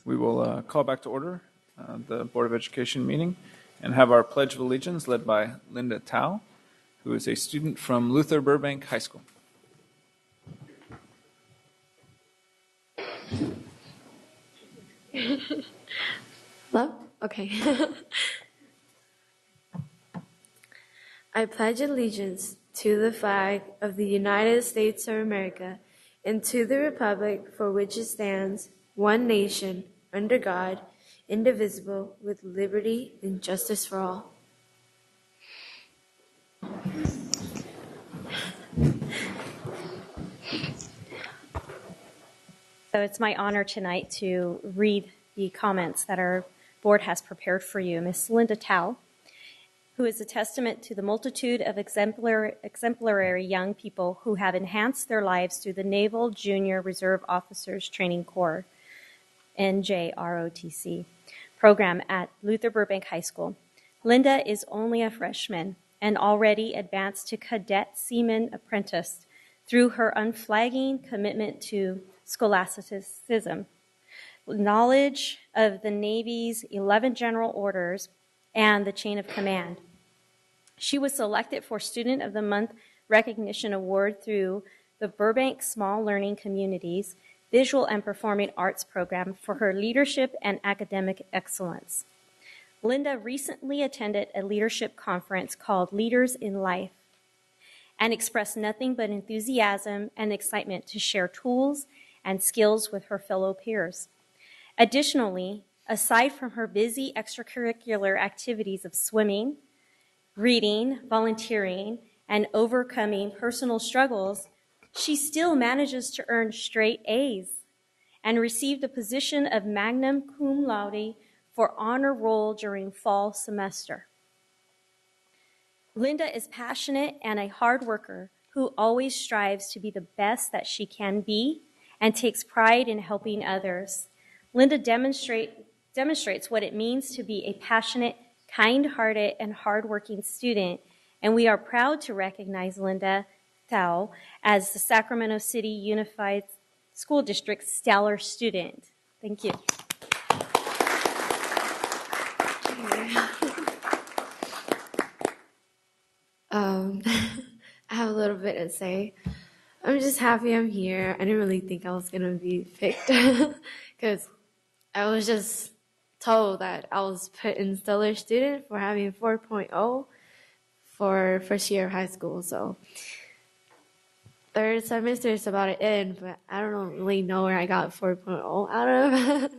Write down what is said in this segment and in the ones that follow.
We will call back to order the Board of Education meeting and have our Pledge of Allegiance led by Linda Tao, who is a student from Luther Burbank High School. Hello? Okay. I pledge allegiance to the flag of the United States of America and to the republic for which it stands, one nation, under God, indivisible, with liberty and justice for all. So it's my honor tonight to read the comments that our board has prepared for you. Ms. Linda Tao, who is a testament to the multitude of exemplary young people who have enhanced their lives through the Naval Junior Reserve Officers Training Corps, NJROTC, program at Luther Burbank High School. Linda is only a freshman and already advanced to cadet seaman apprentice through her unflagging commitment to scholasticism, knowledge of the Navy's 11 general orders, and the chain of command. She was selected for Student of the Month Recognition Award through the Burbank Small Learning Communities Visual and Performing Arts Program for her leadership and academic excellence. Linda recently attended a leadership conference called Leaders in Life and expressed nothing but enthusiasm and excitement to share tools and skills with her fellow peers. Additionally, aside from her busy extracurricular activities of swimming, reading, volunteering, and overcoming personal struggles, she still manages to earn straight A's and received a position of magna cum laude for honor roll during fall semester. Linda is passionate and a hard worker who always strives to be the best that she can be and takes pride in helping others. Linda demonstrates what it means to be a passionate, kind-hearted, and hardworking student, and we are proud to recognize Linda Tao as the Sacramento City Unified School District's stellar student. Thank you. I have a little bit to say. I'm just happy I'm here. I didn't really think I was going to be picked because I was just told that I was put in stellar student for having 4.0 for first year of high school. So third semester is about to end, but I don't really know where I got 4.0 out of.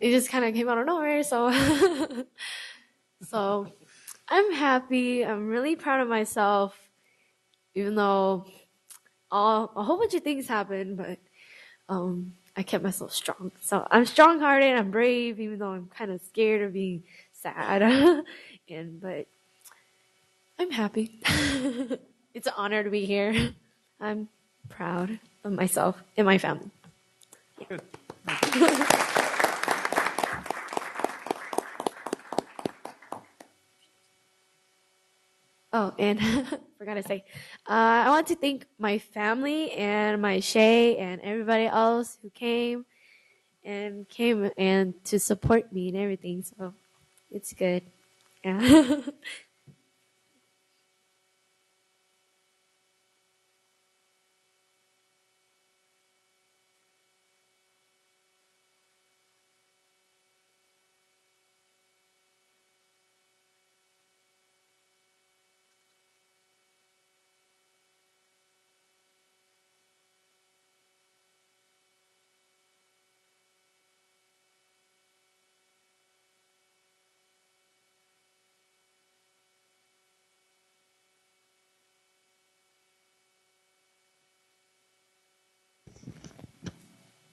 It just kind of came out of nowhere. So I'm happy. I'm really proud of myself, even though a whole bunch of things happened, but I kept myself strong. So I'm strong-hearted, I'm brave, even though I'm kind of scared of being sad. But I'm happy. It's an honor to be here. I'm proud of myself and my family. Good. Oh, and forgot to say, I want to thank my family and my Shay and everybody else who came and to support me and everything. So it's good. Yeah.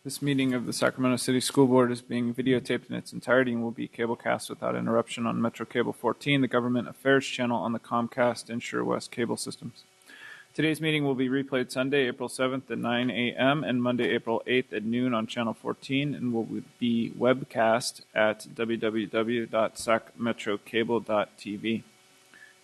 This meeting of the Sacramento City School Board is being videotaped in its entirety and will be cablecast without interruption on Metro Cable 14, the Government Affairs channel on the Comcast and SureWest cable systems. Today's meeting will be replayed Sunday, April 7th at 9 a.m. and Monday, April 8th at noon on Channel 14 and will be webcast at www.sacmetrocable.tv.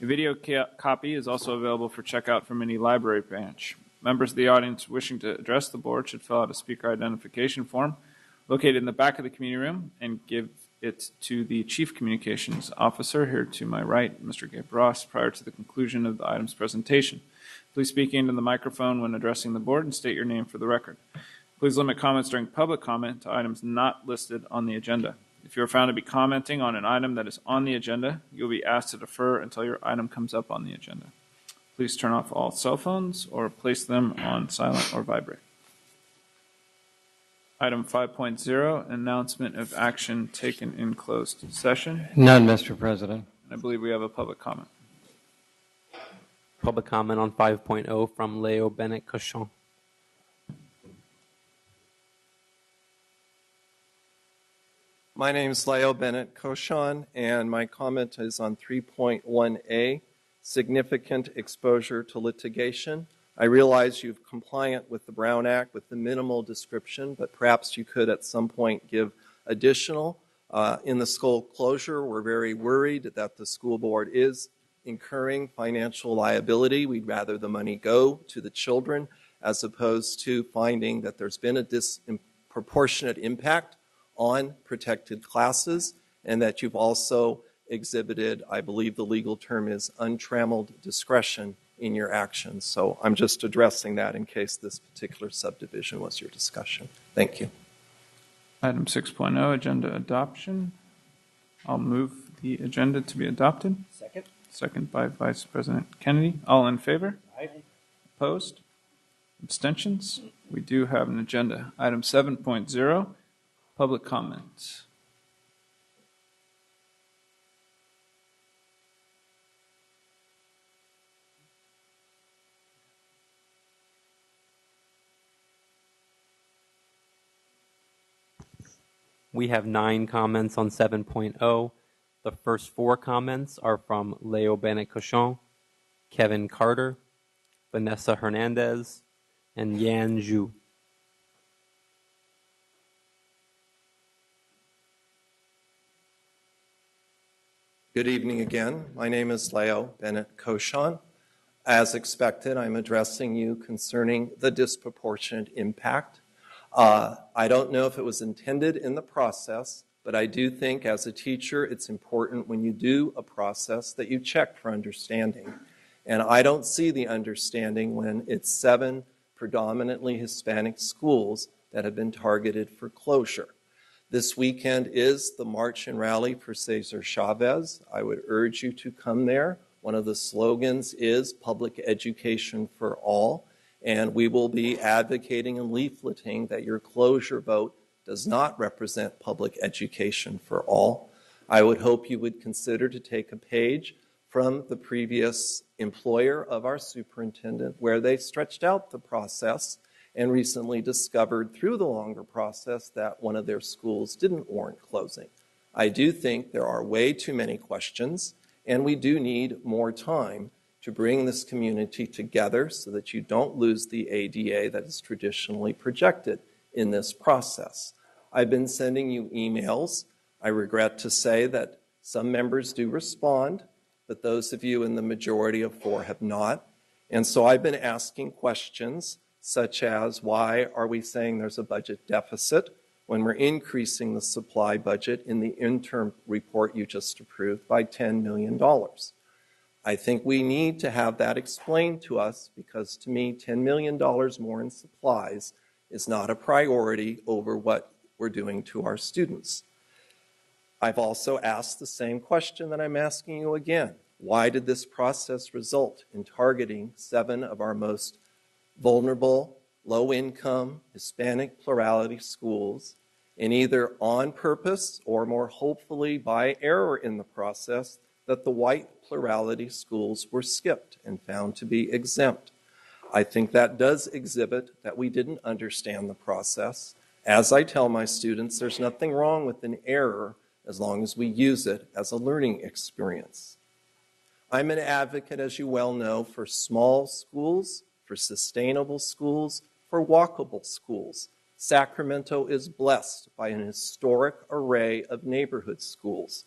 A video copy is also available for checkout from any library branch. Members of the audience wishing to address the board should fill out a speaker identification form located in the back of the community room, and give it to the Chief Communications Officer here to my right, Mr. Gabe Ross, prior to the conclusion of the item's presentation. Please speak into the microphone when addressing the board and state your name for the record. Please limit comments during public comment to items not listed on the agenda. If you are found to be commenting on an item that is on the agenda, you'll be asked to defer until your item comes up on the agenda. Please turn off all cell phones or place them on silent or vibrate. Item 5.0, announcement of action taken in closed session. None, Mr. President. I believe we have a public comment. Public comment on 5.0 from Leo Bennett Cochon. My name is Leo Bennett Cochon, and my comment is on 3.1a, significant exposure to litigation. I realize you're compliant with the Brown Act with the minimal description, but perhaps you could at some point give additional. In the school closure, we're very worried that the school board is incurring financial liability. We'd rather the money go to the children as opposed to finding that there's been a disproportionate impact on protected classes, and that you've also exhibited, I believe the legal term is untrammeled discretion in your actions. So I'm just addressing that in case this particular subdivision was your discussion. Thank you. Item 6.0, agenda adoption. I'll move the agenda to be adopted. Second. Second by Vice President Kennedy. All in favor? Aye. Opposed? Abstentions? We do have an agenda. Item 7.0, public comments. We have 9 comments on 7.0. The first 4 comments are from Leo Bennett Cochon, Kevin Carter, Vanessa Hernandez, and Yan Zhu. Good evening again. My name is Leo Bennett Cochon. As expected, I'm addressing you concerning the disproportionate impact. I don't know if it was intended in the process, but I do think as a teacher it's important when you do a process that you check for understanding. And I don't see the understanding when it's 7 predominantly Hispanic schools that have been targeted for closure. This weekend is the March and Rally for Cesar Chavez. I would urge you to come there. One of the slogans is public education for all. And we will be advocating and leafleting that your closure vote does not represent public education for all. I would hope you would consider to take a page from the previous employer of our superintendent, where they stretched out the process and recently discovered through the longer process that one of their schools didn't warrant closing. I do think there are way too many questions, and we do need more time to bring this community together so that you don't lose the ADA that is traditionally projected in this process. I've been sending you emails. I regret to say that some members do respond, but those of you in the majority of 4 have not. And so I've been asking questions such as, why are we saying there's a budget deficit when we're increasing the supply budget in the interim report you just approved by $10 million? I think we need to have that explained to us, because to me, $10 million more in supplies is not a priority over what we're doing to our students. I've also asked the same question that I'm asking you again. Why did this process result in targeting 7 of our most vulnerable, low-income, Hispanic plurality schools, and either on purpose or more hopefully by error in the process, that the white plurality schools were skipped and found to be exempt? I think that does exhibit that we didn't understand the process. As I tell my students, there's nothing wrong with an error as long as we use it as a learning experience. I'm an advocate, as you well know, for small schools, for sustainable schools, for walkable schools. Sacramento is blessed by an historic array of neighborhood schools.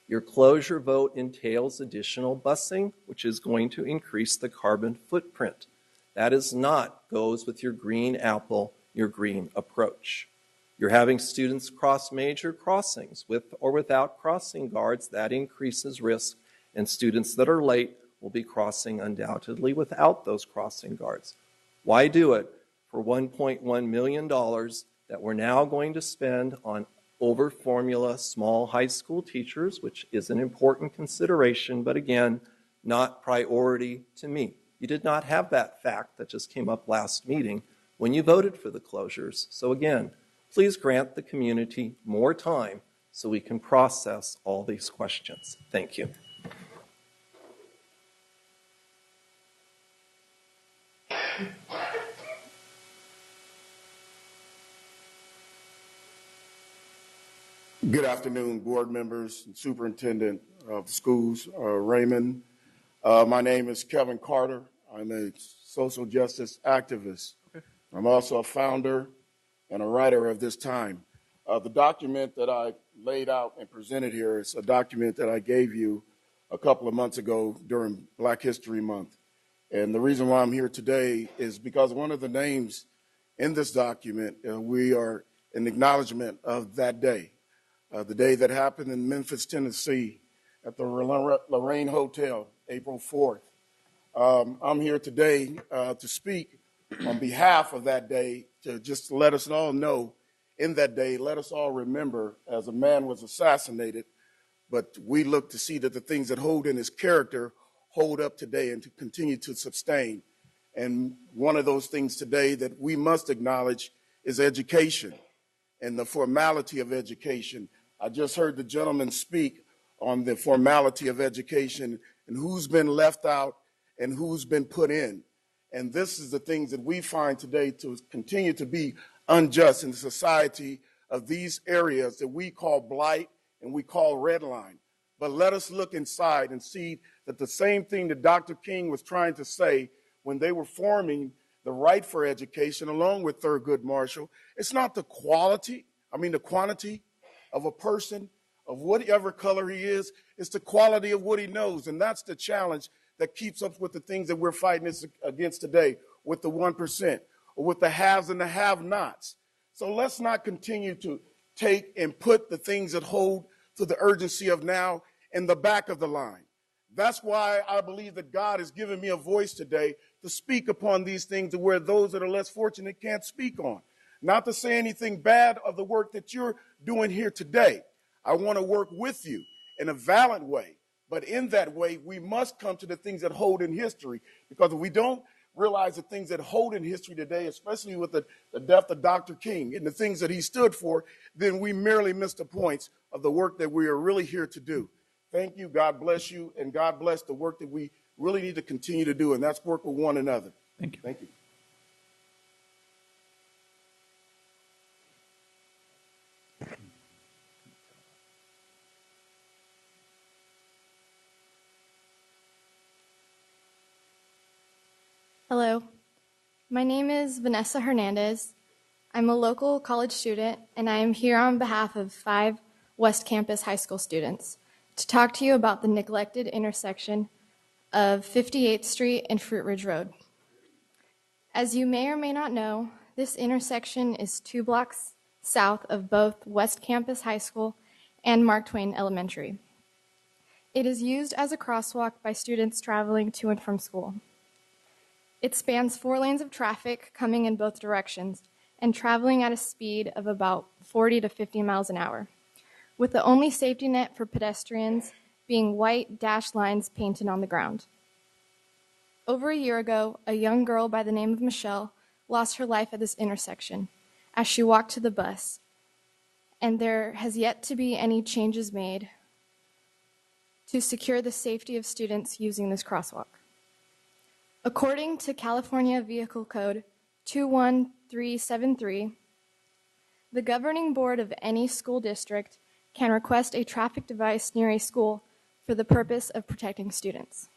Your closure vote entails additional busing, which is going to increase the carbon footprint. That is not goes with your green apple, your green approach. You're having students cross major crossings with or without crossing guards. That increases risk, and students that are late will be crossing undoubtedly without those crossing guards. Why do it for $1.1 million that we're now going to spend on over formula small high school teachers, which is an important consideration, but again, not priority to me. You did not have that fact that just came up last meeting when you voted for the closures. So again, please grant the community more time so we can process all these questions. Thank you. Good afternoon, board members and superintendent of the schools, Raymond. My name is Kevin Carter. I'm a social justice activist. I'm also a founder and a writer of this time. The document that I laid out and presented here is a document that I gave you a couple of months ago during Black History Month. And the reason why I'm here today is because one of the names in this document, we are an acknowledgement of that day. The day that happened in Memphis, Tennessee at the Lorraine Hotel, April 4th. I'm here today to speak on behalf of that day, to just let us all know in that day, let us all remember as a man was assassinated, but we look to see that the things that hold in his character hold up today and to continue to sustain. And one of those things today that we must acknowledge is education and the formality of education. I just heard the gentleman speak on the formality of education and who's been left out and who's been put in. And this is the things that we find today to continue to be unjust in the society of these areas that we call blight and we call red line. But let us look inside and see that the same thing that Dr. King was trying to say when they were forming the right for education along with Thurgood Marshall, it's not the quantity of a person, of whatever color he is, it's the quality of what he knows. And that's the challenge that keeps up with the things that we're fighting against today, with the 1%, or with the haves and the have-nots. So let's not continue to take and put the things that hold to the urgency of now in the back of the line. That's why I believe that God has given me a voice today to speak upon these things to where those that are less fortunate can't speak on. Not to say anything bad of the work that you're doing here today. I want to work with you in a valid way. But in that way, we must come to the things that hold in history. Because if we don't realize the things that hold in history today, especially with the death of Dr. King and the things that he stood for, then we merely miss the points of the work that we are really here to do. Thank you. God bless you. And God bless the work that we really need to continue to do. And that's work with one another. Thank you. Thank you. Hello, my name is Vanessa Hernandez. I'm a local college student, and I am here on behalf of 5 West Campus High School students to talk to you about the neglected intersection of 58th Street and Fruit Ridge Road. As you may or may not know, this intersection is 2 blocks south of both West Campus High School and Mark Twain Elementary. It is used as a crosswalk by students traveling to and from school. It spans 4 lanes of traffic coming in both directions and traveling at a speed of about 40 to 50 miles an hour, with the only safety net for pedestrians being white dashed lines painted on the ground. Over a year ago, a young girl by the name of Michelle lost her life at this intersection as she walked to the bus, and there has yet to be any changes made to secure the safety of students using this crosswalk. According to California Vehicle Code 21373, the governing board of any school district can request a traffic device near a school for the purpose of protecting students.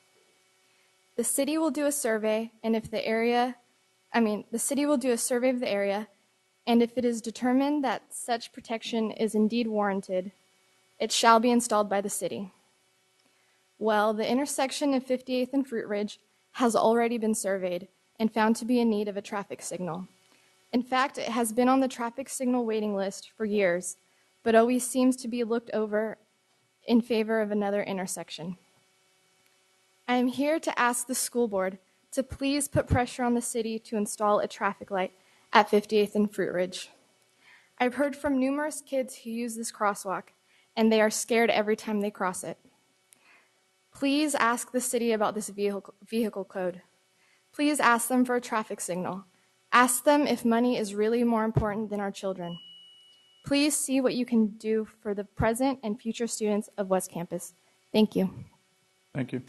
The city will do a survey, and if the city will do a survey of the area, and if it is determined that such protection is indeed warranted, it shall be installed by the city. Well, the intersection of 58th and Fruit Ridge has already been surveyed and found to be in need of a traffic signal. In fact, it has been on the traffic signal waiting list for years, but always seems to be looked over in favor of another intersection. I am here to ask the school board to please put pressure on the city to install a traffic light at 58th and Fruit Ridge. I've heard from numerous kids who use this crosswalk, and they are scared every time they cross it. Please ask the city about this vehicle code. Please ask them for a traffic signal. Ask them if money is really more important than our children. Please see what you can do for the present and future students of West Campus. Thank you. Thank you.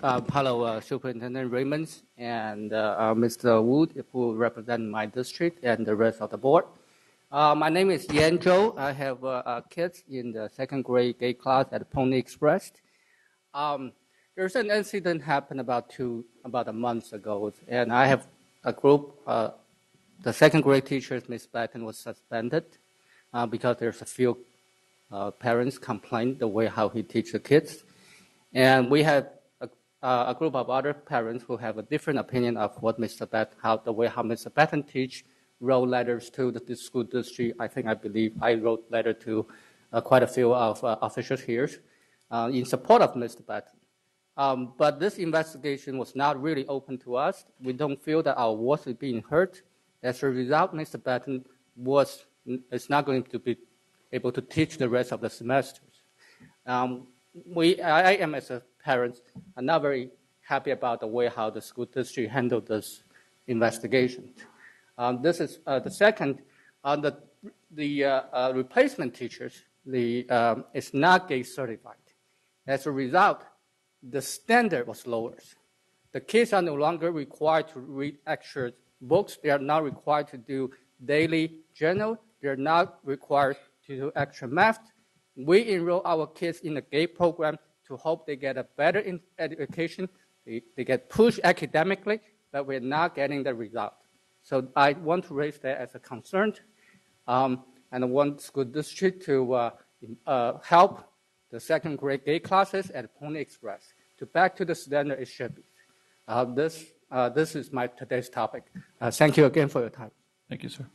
Hello, Superintendent Raymond and Mr. Wood, who represent my district and the rest of the board. My name is Yan Zhou. I have kids in the second grade gate class at Pony Express. There's an incident happened about a month ago, and I have a group. The second grade teacher, Miss Batten, was suspended because there's a few parents complained the way how he teaches the kids, and we have a group of other parents who have a different opinion of what Mr. How Mr. Batten teach, wrote letters to the school district. I believe I wrote letter to quite a few of officials here in support of Mr. Batten. But this investigation was not really open to us. We don't feel that our voice is being heard. As a result, Mr. Batten is not going to be able to teach the rest of the semesters. I am as a parent, I'm not very happy about the way how the school district handled this investigation. This is the second. The replacement teachers is not gate certified. As a result, the standard was lowered. The kids are no longer required to read extra books. They are not required to do daily journal. They are not required to do extra math. We enroll our kids in the GATE program to hope they get a better education. They get pushed academically, but we're not getting the result. So I want to raise that as a concern, and I want school district to help the second grade GATE classes at Pony Express to back to the standard it should be. This is my today's topic. Thank you again for your time. Thank you, sir.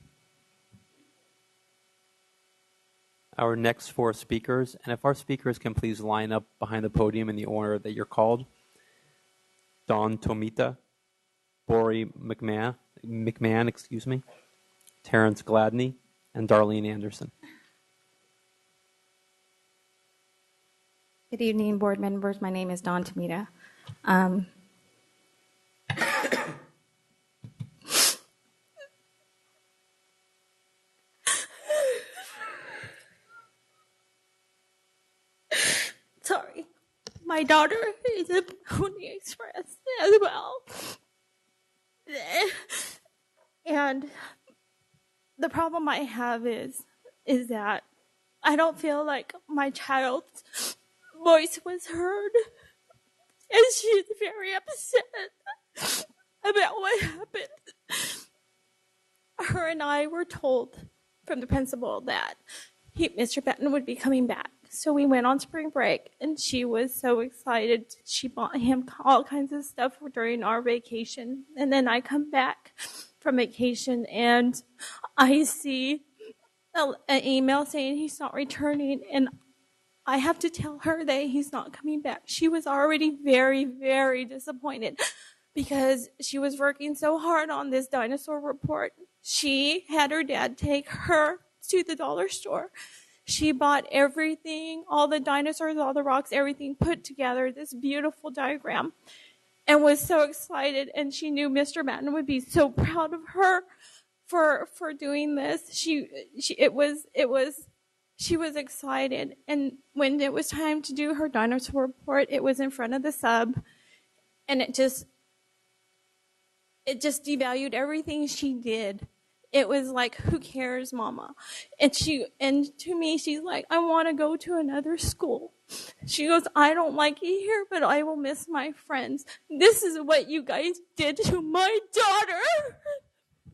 Our next four speakers, and if our speakers can please line up behind the podium in the order that you're called. Dawn Tomita, Bori McMahon, Terrence Gladney, and Darlene Anderson. Good evening, board members. My name is Dawn Tomita. Sorry. My daughter is a Pony Express as well. And the problem I have is that I don't feel like my child's voice was heard. And she's very upset about what happened. Her and I were told from the principal that Mr. Batten would be coming back. So we went on spring break, and she was so excited. She bought him all kinds of stuff during our vacation. And then I come back from vacation, and I see an email saying he's not returning, and I have to tell her that he's not coming back. She was already very, very disappointed because she was working so hard on this dinosaur report. She had her dad take her to the dollar store. She bought everything, all the dinosaurs, all the rocks, everything, put together this beautiful diagram, and was so excited. And she knew Mr. Batten would be so proud of her for doing this. She was excited. And when it was time to do her dinosaur report, it was in front of the sub, and it just devalued everything she did. It was like, who cares, Mama? And to me, she's like, I want to go to another school. She goes, I don't like it here, but I will miss my friends. This is what you guys did to my daughter.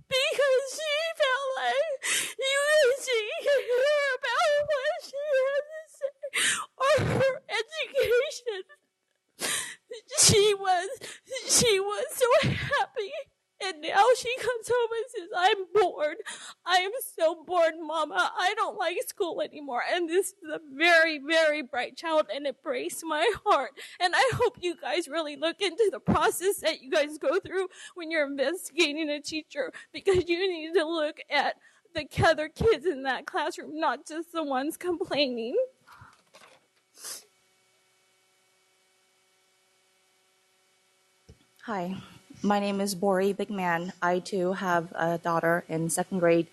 because she felt like you guys didn't care about what she had to say or her education. She was so happy, and now she comes home and says, I'm bored. I am so bored, Mama. I don't like school anymore. And this is a very, very bright child, and it breaks my heart. And I hope you guys really look into the process that you guys go through when you're investigating a teacher, because you need to look at the other kids in that classroom, not just the ones complaining. Hi, my name is Bori Bigman. I too have a daughter in second grade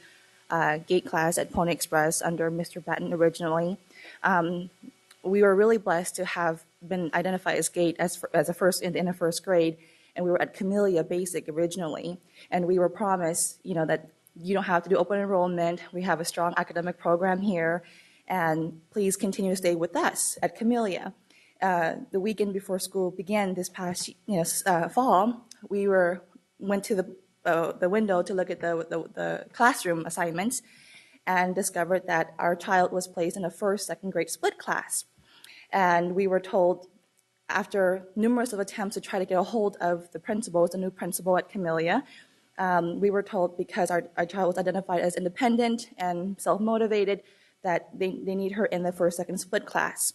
gate class at Pony Express under Mr. Batten originally. We were really blessed to have been identified as gate as a first in the first grade, and we were at Camellia Basic originally, and we were promised, that you don't have to do open enrollment. We have a strong academic program here, and please continue to stay with us at Camellia. The weekend before school began this past fall, we went to the window to look at the classroom assignments and discovered that our child was placed in a second grade split class. And we were told, after numerous of attempts to try to get a hold of the new principal at Camellia, we were told because our child was identified as independent and self-motivated that they need her in the second split class.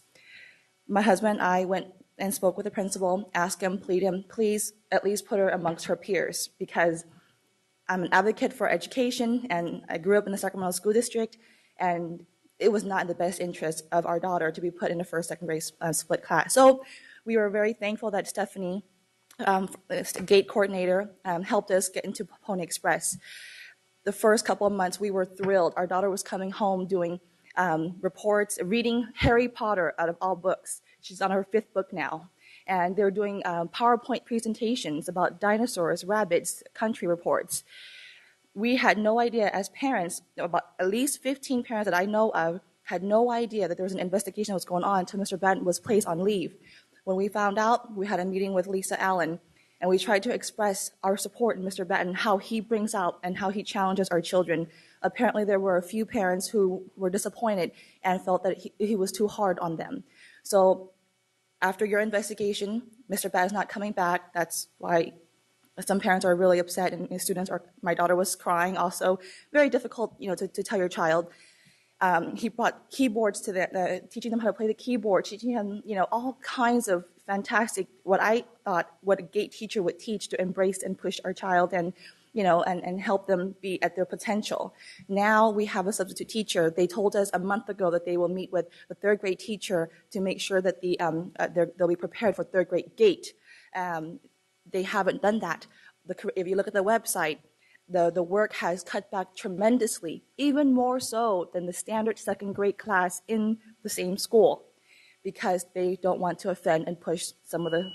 My husband and I went and spoke with the principal, asked him, plead him, please at least put her amongst her peers, because I'm an advocate for education, and I grew up in the Sacramento School District, and it was not in the best interest of our daughter to be put in a second grade split class. So we were very thankful that Stephanie, the gate coordinator, helped us get into Pony Express. The first couple of months, we were thrilled. Our daughter was coming home doing reports, reading Harry Potter out of all books. She's on her 5th book now. And they're doing PowerPoint presentations about dinosaurs, rabbits, country reports. We had no idea as parents, about at least 15 parents that I know of, had no idea that there was an investigation that was going on until Mr. Batten was placed on leave. When we found out, we had a meeting with Lisa Allen, and we tried to express our support in Mr. Batten, how he brings out and how he challenges our children. Apparently, there were a few parents who were disappointed and felt that he was too hard on them. So after your investigation, Mr. Batten's not coming back. That's why some parents are really upset, and my daughter was crying also. Very difficult, to tell your child. He brought keyboards to teaching them how to play the keyboard, teaching them, all kinds of fantastic, what I thought what a gate teacher would teach to embrace and push our child and help them be at their potential. Now we have a substitute teacher. They told us a month ago that they will meet with the 3rd grade teacher to make sure that they'll be prepared for 3rd grade gate. They haven't done that. If you look at the website, the work has cut back tremendously, even more so than the standard 2nd grade class in the same school, because they don't want to offend and push some of the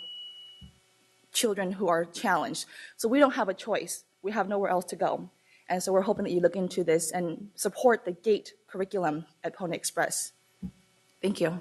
children who are challenged. So we don't have a choice. We have nowhere else to go. And so we're hoping that you look into this and support the GATE curriculum at Pony Express. Thank you.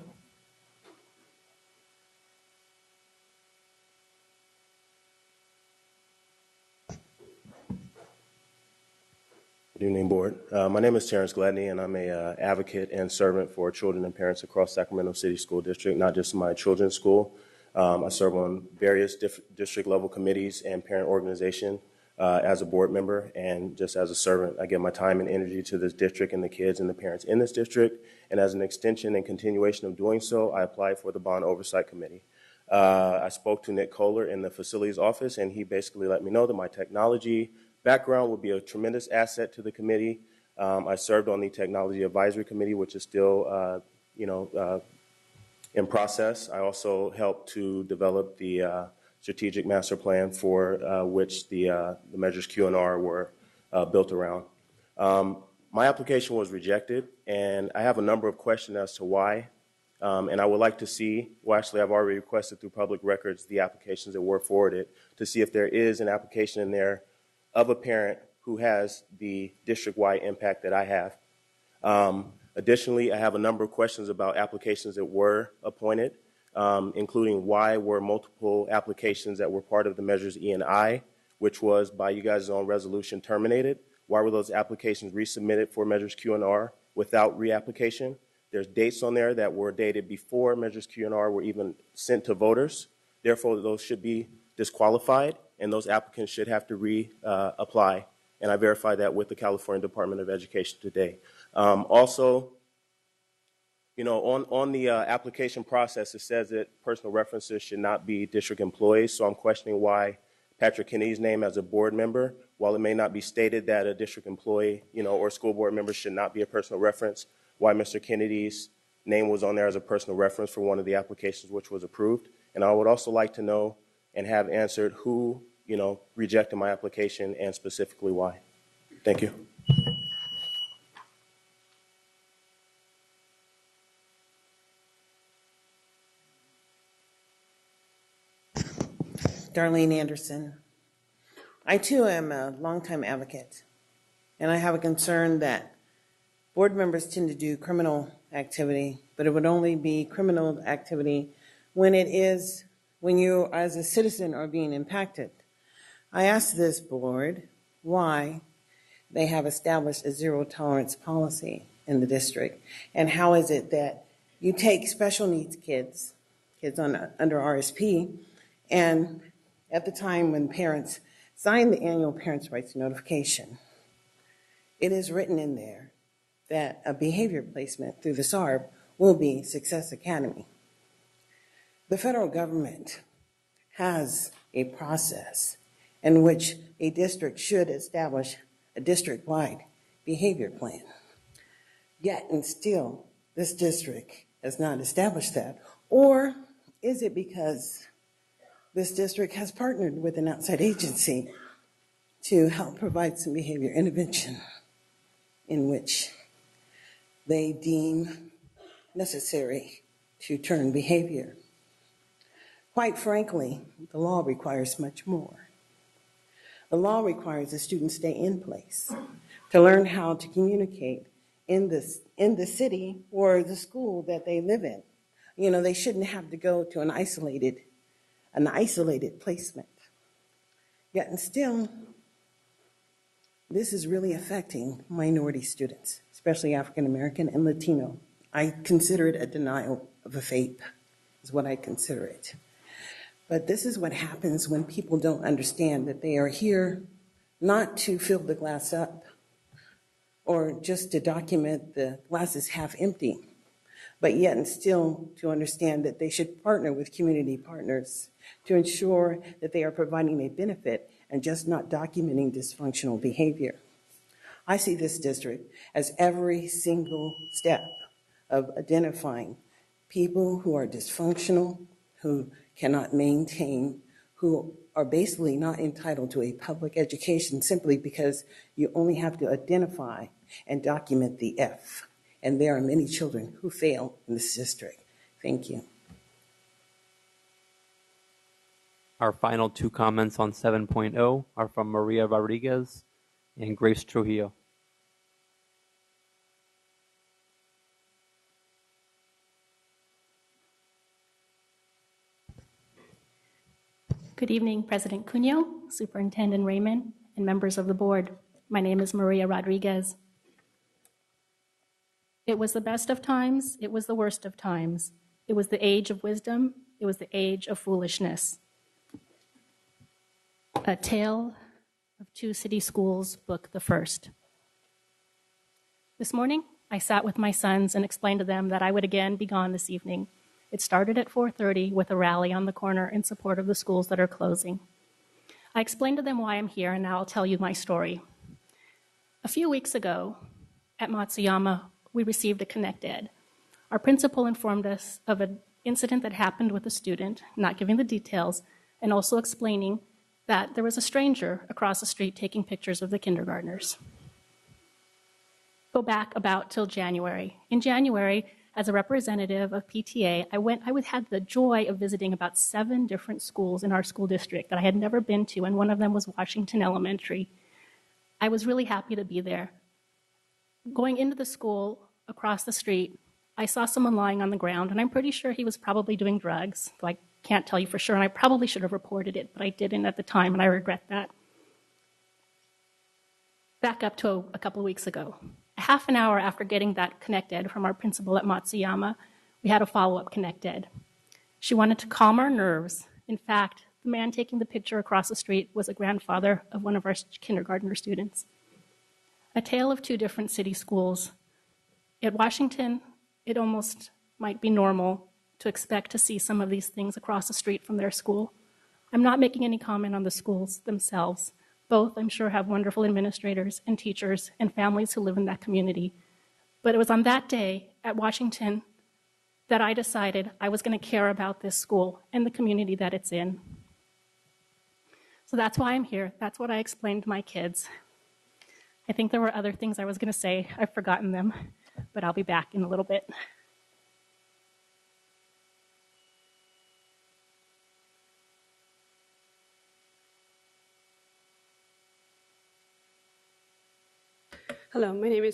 Good evening, Board. My name is Terrence Gladney, and I'm an advocate and servant for children and parents across Sacramento City School District, not just my children's school. I serve on various district-level committees and parent organizations as a board member, and just as a servant. I give my time and energy to this district and the kids and the parents in this district, and as an extension and continuation of doing so, I applied for the Bond Oversight Committee. I spoke to Nick Kohler in the facilities office, and he basically let me know that my technology background would be a tremendous asset to the committee. I served on the Technology Advisory Committee, which is still, in process. I also helped to develop the strategic master plan for which the measures Q&R were built around. My application was rejected, and I have a number of questions as to why. And I would like to see, well, actually, I've already requested through public records the applications that were forwarded to see if there is an application in there of a parent who has the district-wide impact that I have. Additionally, I have a number of questions about applications that were appointed, including why were multiple applications that were part of the measures E and I which was by you guys' own resolution terminated? Why were those applications resubmitted for Measures Q and R without reapplication? There's dates on there that were dated before Measures Q and R were even sent to voters. Therefore, those should be disqualified, and those applicants should have to reapply. And I verified that with the California Department of Education today. Also, you know, on the application process, it says that personal references should not be district employees. So I'm questioning why Patrick Kennedy's name as a board member, while it may not be stated that a district employee, you know, or school board member should not be a personal reference, why Mr. Kennedy's name was on there as a personal reference for one of the applications which was approved. And I would also like to know and have answered who, you know, rejected my application and specifically why. Thank you. Darlene Anderson. I too am a longtime advocate, and I have a concern that board members tend to do criminal activity, but it would only be criminal activity when you as a citizen are being impacted. I asked this board why they have established a zero tolerance policy in the district, and how is it that you take special needs kids under RSP, and at the time when parents sign the annual parents' rights notification, it is written in there that a behavior placement through the SARB will be Success Academy. The federal government has a process in which a district should establish a district-wide behavior plan. Yet and still, this district has not established that. Or is it because this district has partnered with an outside agency to help provide some behavior intervention in which they deem necessary to turn behavior? Quite frankly, the law requires much more. The law requires the students stay in place to learn how to communicate in the city or the school that they live in. You know, they shouldn't have to go to an isolated placement. Yet and still, this is really affecting minority students, especially African American and Latino. I consider it a denial of a faith, is what I consider it. But this is what happens when people don't understand that they are here not to fill the glass up or just to document the glass is half empty, but yet and still to understand that they should partner with community partners to ensure that they are providing a benefit and just not documenting dysfunctional behavior. I see this district as every single step of identifying people who are dysfunctional, who cannot maintain, who are basically not entitled to a public education simply because you only have to identify and document the F. And there are many children who fail in this district. Thank you. Our final two comments on 7.0 are from Maria Rodriguez and Grace Trujillo. Good evening, President Cunyo, Superintendent Raymond, and members of the board. My name is Maria Rodriguez. It was the best of times, it was the worst of times. It was the age of wisdom, it was the age of foolishness. A Tale of Two City Schools, Book the First. This morning, I sat with my sons and explained to them that I would again be gone this evening. It started at 4:30 with a rally on the corner in support of the schools that are closing. I explained to them why I'm here, and now I'll tell you my story. A few weeks ago, at Matsuyama, we received a Connect Ed. Our principal informed us of an incident that happened with a student, not giving the details, and also explaining that there was a stranger across the street taking pictures of the kindergartners. Go back about till January. In January, as a representative of PTA, I had the joy of visiting about 7 different schools in our school district that I had never been to, and one of them was Washington Elementary. I was really happy to be there. Going into the school across the street, I saw someone lying on the ground, and I'm pretty sure he was probably doing drugs, though I can't tell you for sure, and I probably should have reported it, but I didn't at the time, and I regret that. back up to a couple of weeks ago. A half an hour after getting that connected from our principal at Matsuyama, we had a follow-up connected. She wanted to calm our nerves. In fact, the man taking the picture across the street was a grandfather of one of our kindergartner students. A tale of two different city schools. At Washington, it almost might be normal to expect to see some of these things across the street from their school. I'm not making any comment on the schools themselves. Both, I'm sure, have wonderful administrators and teachers and families who live in that community. But it was on that day at Washington that I decided I was going to care about this school and the community that it's in. So that's why I'm here. That's what I explained to my kids. I think there were other things I was going to say. I've forgotten them, but I'll be back in a little bit. Hello, my name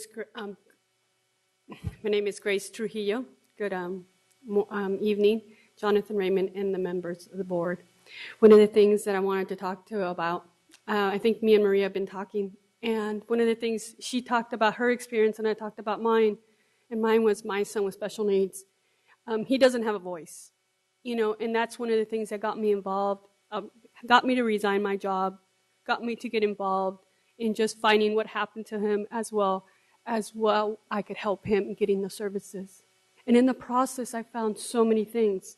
is Grace Trujillo. Good evening, Jonathan Raymond and the members of the board. One of the things that I wanted to talk to about, I think me and Maria have been talking, and one of the things she talked about her experience and I talked about mine, and mine was my son with special needs. He doesn't have a voice, and that's one of the things that got me involved, got me to resign my job, got me to get involved in just finding what happened to him as well I could help him in getting the services. And in the process, I found so many things.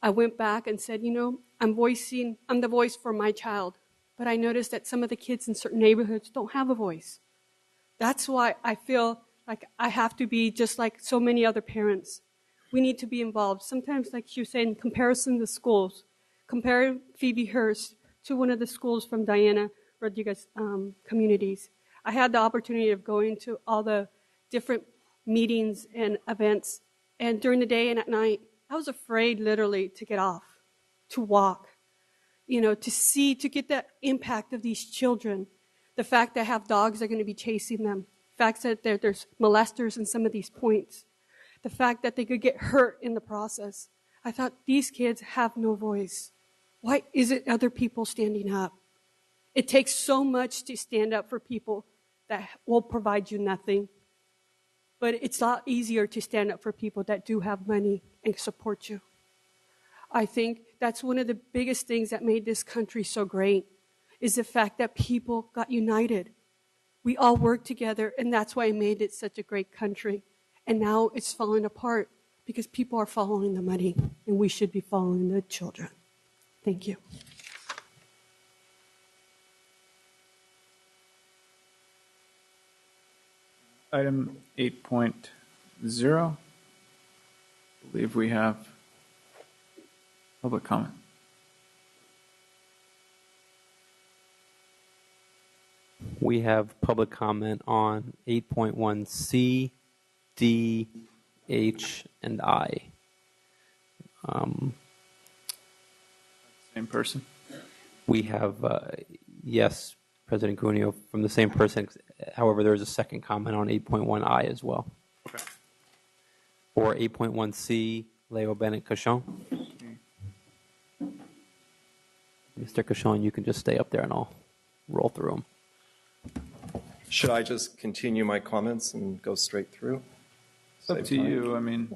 I went back and said, I'm the voice for my child. But I noticed that some of the kids in certain neighborhoods don't have a voice. That's why I feel like I have to be just like so many other parents. We need to be involved. Sometimes, like you said, in comparison to schools, compare Phoebe Hearst to one of the schools from Diana Rodriguez communities. I had the opportunity of going to all the different meetings and events, and during the day and at night, I was afraid literally to get off, to walk, to get that impact of these children. The fact that I have dogs that are going to be chasing them, the fact that there's molesters in some of these points, the fact that they could get hurt in the process. I thought, these kids have no voice. Why isn't other people standing up? It takes so much to stand up for people that will provide you nothing. But it's a lot easier to stand up for people that do have money and support you. I think that's one of the biggest things that made this country so great, is the fact that people got united. We all worked together, and that's why it made it such a great country. And now it's falling apart because people are following the money, and we should be following the children. Thank you. Item 8.0. I believe we have public comment. We have public comment on 8.1C, D, H, and I. Same person? We have, yes, President Cuneo, from the same person. However, there is a second comment on 8.1I as well. Okay. For 8.1C, Leo Bennett Cochon. Mr. Cochon, you can just stay up there and I'll roll through them. Should I just continue my comments and go straight through? It's up to you. I mean,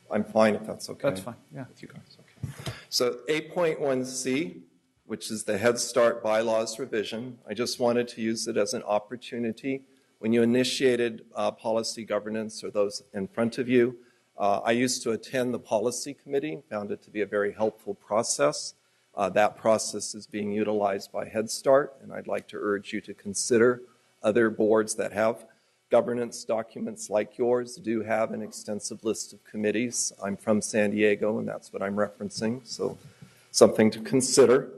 I'm fine if that's okay. That's fine, yeah. With you guys, okay. So 8.1C, which is the Head Start bylaws revision, I just wanted to use it as an opportunity. When you initiated policy governance, or those in front of you, I used to attend the policy committee, found it to be a very helpful process. That process is being utilized by Head Start, and I'd like to urge you to consider other boards that have governance documents like yours do have an extensive list of committees. I'm from San Diego, and that's what I'm referencing, so something to consider.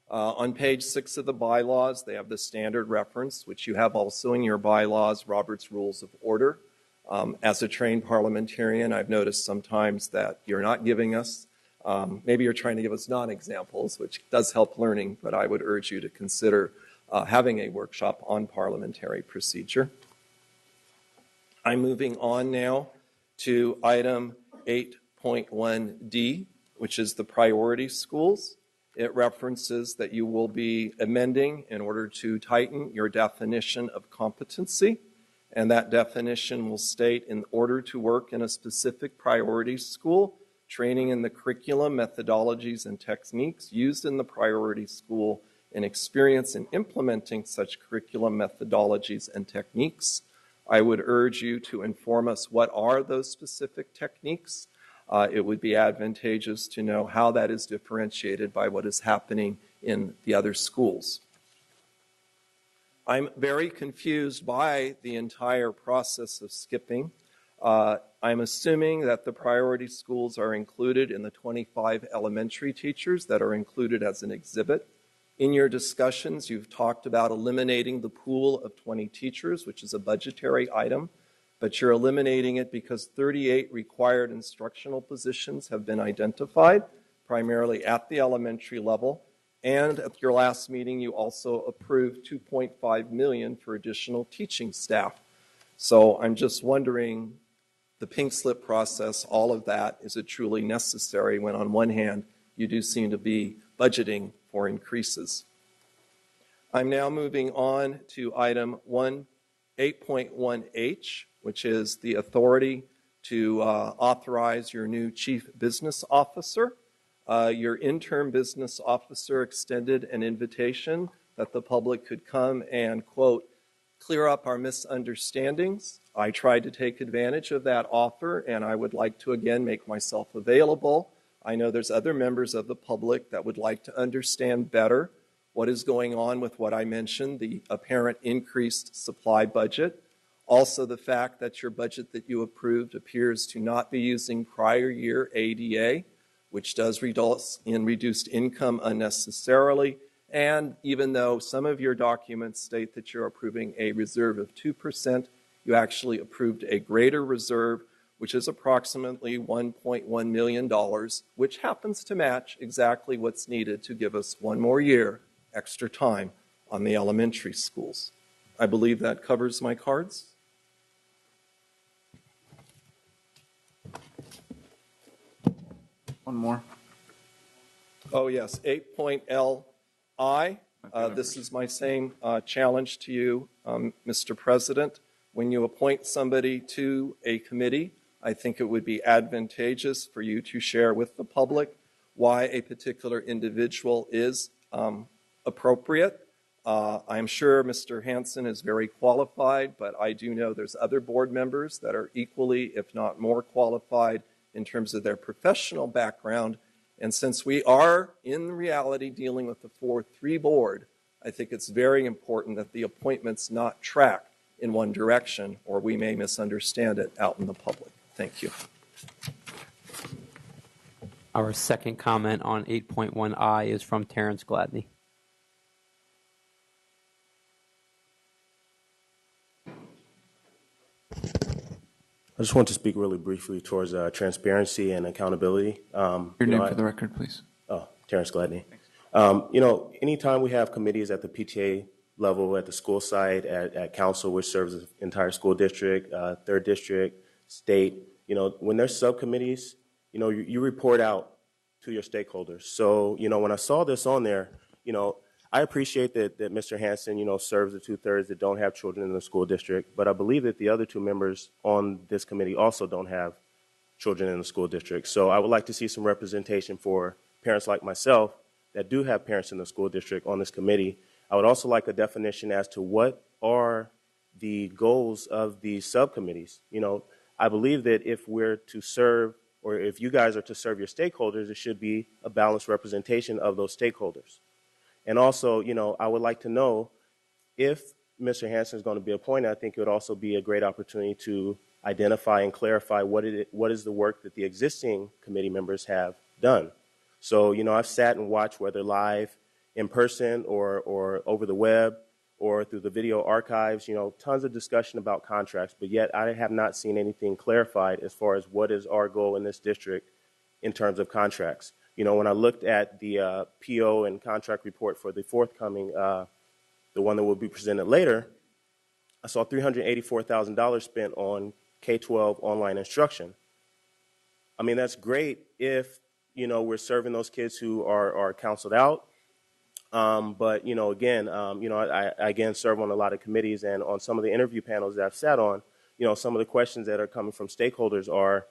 On page 6 of the bylaws, they have the standard reference, which you have also in your bylaws, Robert's Rules of Order. As a trained parliamentarian, I've noticed sometimes that you're not giving us, maybe you're trying to give us non-examples, which does help learning, but I would urge you to consider having a workshop on parliamentary procedure. I'm moving on now to item 8.1D, which is the priority schools. It references that you will be amending in order to tighten your definition of competency, and that definition will state, in order to work in a specific priority school, training in the curriculum, methodologies, and techniques used in the priority school, and experience in implementing such curriculum, methodologies, and techniques. I would urge you to inform us what are those specific techniques. It would be advantageous to know how that is differentiated by what is happening in the other schools. I'm very confused by the entire process of skipping. I'm assuming that the priority schools are included in the 25 elementary teachers that are included as an exhibit. In your discussions, you've talked about eliminating the pool of 20 teachers, which is a budgetary item, but you're eliminating it because 38 required instructional positions have been identified, primarily at the elementary level. And at your last meeting, you also approved $2.5 million for additional teaching staff. So I'm just wondering, the pink slip process, all of that, is it truly necessary when on one hand, you do seem to be budgeting for increases? I'm now moving on to item 8.1H, which is the authority to authorize your new chief business officer. Your interim business officer extended an invitation that the public could come and, quote, clear up our misunderstandings. I tried to take advantage of that offer, and I would like to again make myself available. I know there's other members of the public that would like to understand better what is going on with what I mentioned, the apparent increased supply budget. Also, the fact that your budget that you approved appears to not be using prior year ADA, which does result in reduced income unnecessarily. And even though some of your documents state that you're approving a reserve of 2%, you actually approved a greater reserve, which is approximately $1.1 million, which happens to match exactly what's needed to give us one more year extra time on the elementary schools. I believe that covers my cards. One more. Oh, yes, 8.LI. This is my same challenge to you, Mr. President. When you appoint somebody to a committee, I think it would be advantageous for you to share with the public why a particular individual is appropriate. I'm sure Mr. Hansen is very qualified, but I do know there's other board members that are equally, if not more qualified in terms of their professional background. And since we are in reality dealing with the 4-3 board, I think it's very important that the appointments not track in one direction, or we may misunderstand it out in the public. Thank you. Our second comment on 8.1I is from Terrence Gladney. I just want to speak really briefly towards transparency and accountability. Your name for the record, please. Oh, Terrence Gladney. Anytime we have committees at the PTA level, at the school site, at council, which serves the entire school district, third district, state, when there's subcommittees, you report out to your stakeholders. So, when I saw this on there, I appreciate that Mr. Hansen, serves the 2/3 that don't have children in the school district, but I believe that the other two members on this committee also don't have children in the school district. So I would like to see some representation for parents like myself that do have parents in the school district on this committee. I would also like a definition as to what are the goals of these subcommittees. I believe that if we're to serve, or if you guys are to serve your stakeholders, it should be a balanced representation of those stakeholders. And also, I would like to know if Mr. Hansen is going to be appointed. I think it would also be a great opportunity to identify and clarify what is the work that the existing committee members have done. So, I've sat and watched, whether live, in person, or over the web, or through the video archives, tons of discussion about contracts, but yet I have not seen anything clarified as far as what is our goal in this district in terms of contracts. When I looked at the PO and contract report for the forthcoming, the one that will be presented later, I saw $384,000 spent on K-12 online instruction. I mean, that's great if, we're serving those kids who are counseled out. But, again, I again serve on a lot of committees, and on some of the interview panels that I've sat on, some of the questions that are coming from stakeholders are,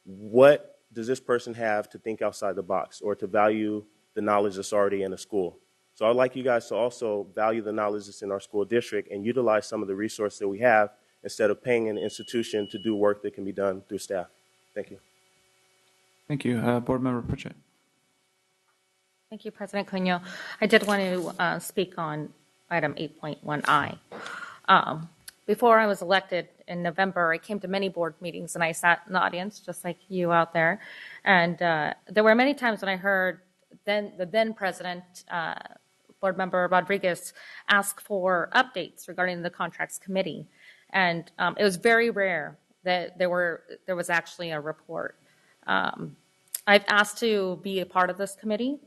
what does this person have to think outside the box or to value the knowledge that's already in a school? So I'd like you guys to also value the knowledge that's in our school district and utilize some of the resources that we have instead of paying an institution to do work that can be done through staff. Thank you. Thank you. Board Member Pritchett. Thank you, President Cunha. I did want to speak on item 8.1I. Before I was elected in November, I came to many board meetings and I sat in the audience, just like you out there. And there were many times when I heard the then president, Board Member Rodriguez, ask for updates regarding the contracts committee. And it was very rare that there was actually a report. I've asked to be a part of this committee.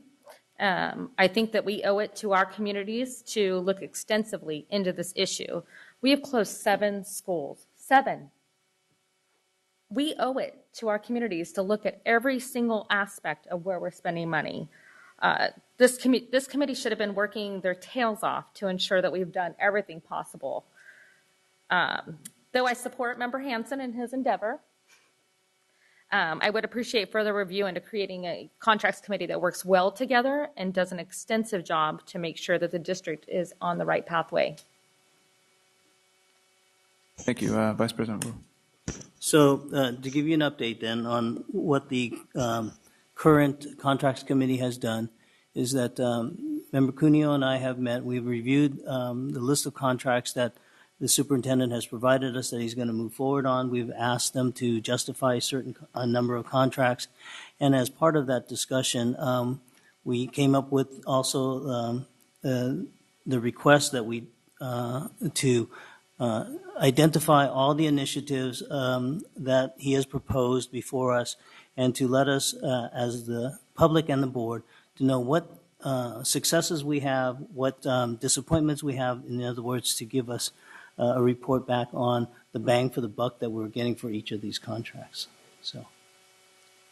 I think that we owe it to our communities to look extensively into this issue. We have closed 7 schools. 7. We owe it to our communities to look at every single aspect of where we're spending money. This committee should have been working their tails off to ensure that we've done everything possible. Though I support Member Hansen in his endeavor, I would appreciate further review into creating a contracts committee that works well together and does an extensive job to make sure that the district is on the right pathway. Thank you. Vice President Wu. So to give you an update then on what the current contracts committee has done is that Member Cuneo and I have met. We've reviewed the list of contracts that the superintendent has provided us that he's going to move forward on. We've asked them to justify a number of contracts. And as part of that discussion, we came up with also the request that we to identify all the initiatives that he has proposed before us and to let us, as the public and the board, to know what successes we have, what disappointments we have, in other words, to give us a report back on the bang for the buck that we're getting for each of these contracts. So,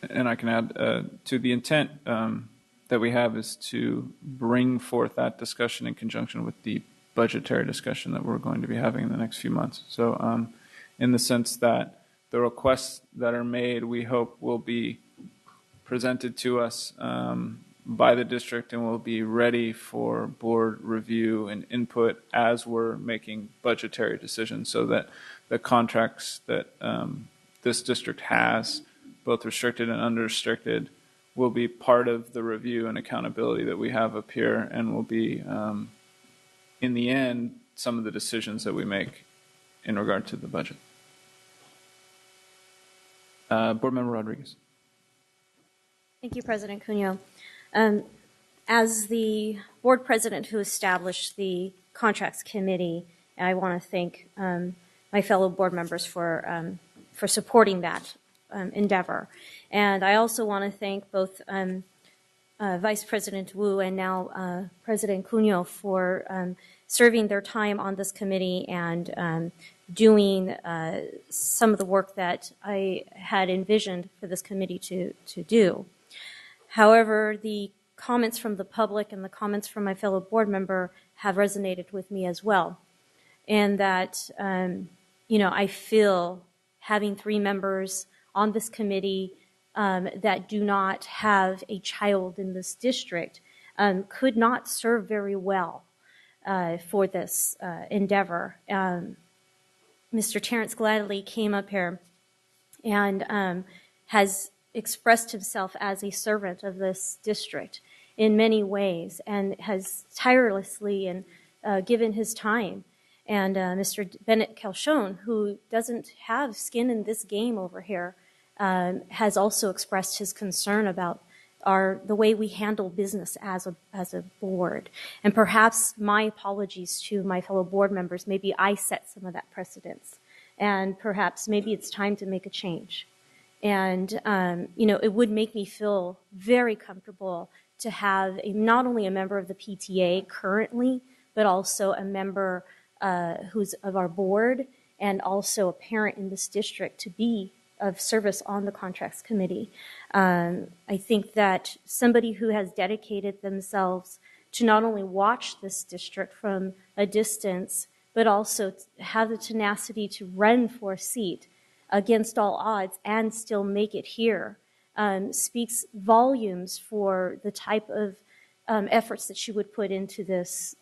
and I can add to the intent that we have is to bring forth that discussion in conjunction with the budgetary discussion that we're going to be having in the next few months. So in the sense that the requests that are made, we hope will be presented to us by the district and will be ready for board review and input as we're making budgetary decisions, so that the contracts that this district has, both restricted and unrestricted, will be part of the review and accountability that we have up here, and will be, in the end, some of the decisions that we make in regard to the budget. Board Member Rodriguez. Thank you, President Cunha. As the board president who established the contracts committee, I want to thank my fellow board members for supporting that endeavor. And I also want to thank both Vice President Wu and now President Cunha for serving their time on this committee and doing some of the work that I had envisioned for this committee to do. However, the comments from the public and the comments from my fellow board member have resonated with me as well. And that, I feel having 3 members on this committee that do not have a child in this district could not serve very well for this endeavor. Mr. Terrence Gladley came up here and has expressed himself as a servant of this district in many ways and has tirelessly and given his time. And Mr. Bennett Calshone, who doesn't have skin in this game over here, has also expressed his concern about the way we handle business as a board. And perhaps my apologies to my fellow board members, maybe I set some of that precedence. And perhaps maybe it's time to make a change. And, it would make me feel very comfortable to have not only a member of the PTA currently, but also a member who's of our board and also a parent in this district to be of service on the contracts committee. I think that somebody who has dedicated themselves to not only watch this district from a distance, but also have the tenacity to run for a seat against all odds and still make it here, speaks volumes for the type of efforts that she would put into this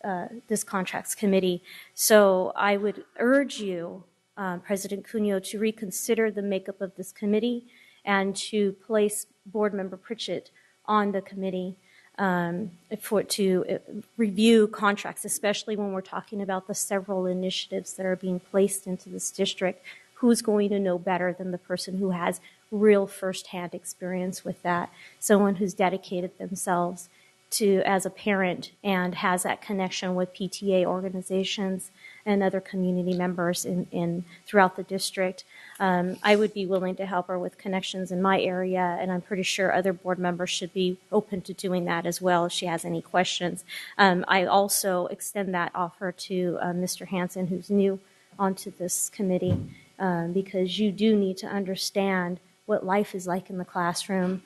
contracts committee. So I would urge you, President Cunha, to reconsider the makeup of this committee and to place Board Member Pritchett on the committee to review contracts, especially when we're talking about the several initiatives that are being placed into this district. Who's going to know better than the person who has real firsthand experience with that? Someone who's dedicated themselves to as a parent and has that connection with PTA organizations and other community members in throughout the district. I would be willing to help her with connections in my area, and I'm pretty sure other board members should be open to doing that as well if she has any questions. I also extend that offer to Mr. Hansen, who's new onto this committee, because you do need to understand what life is like in the classroom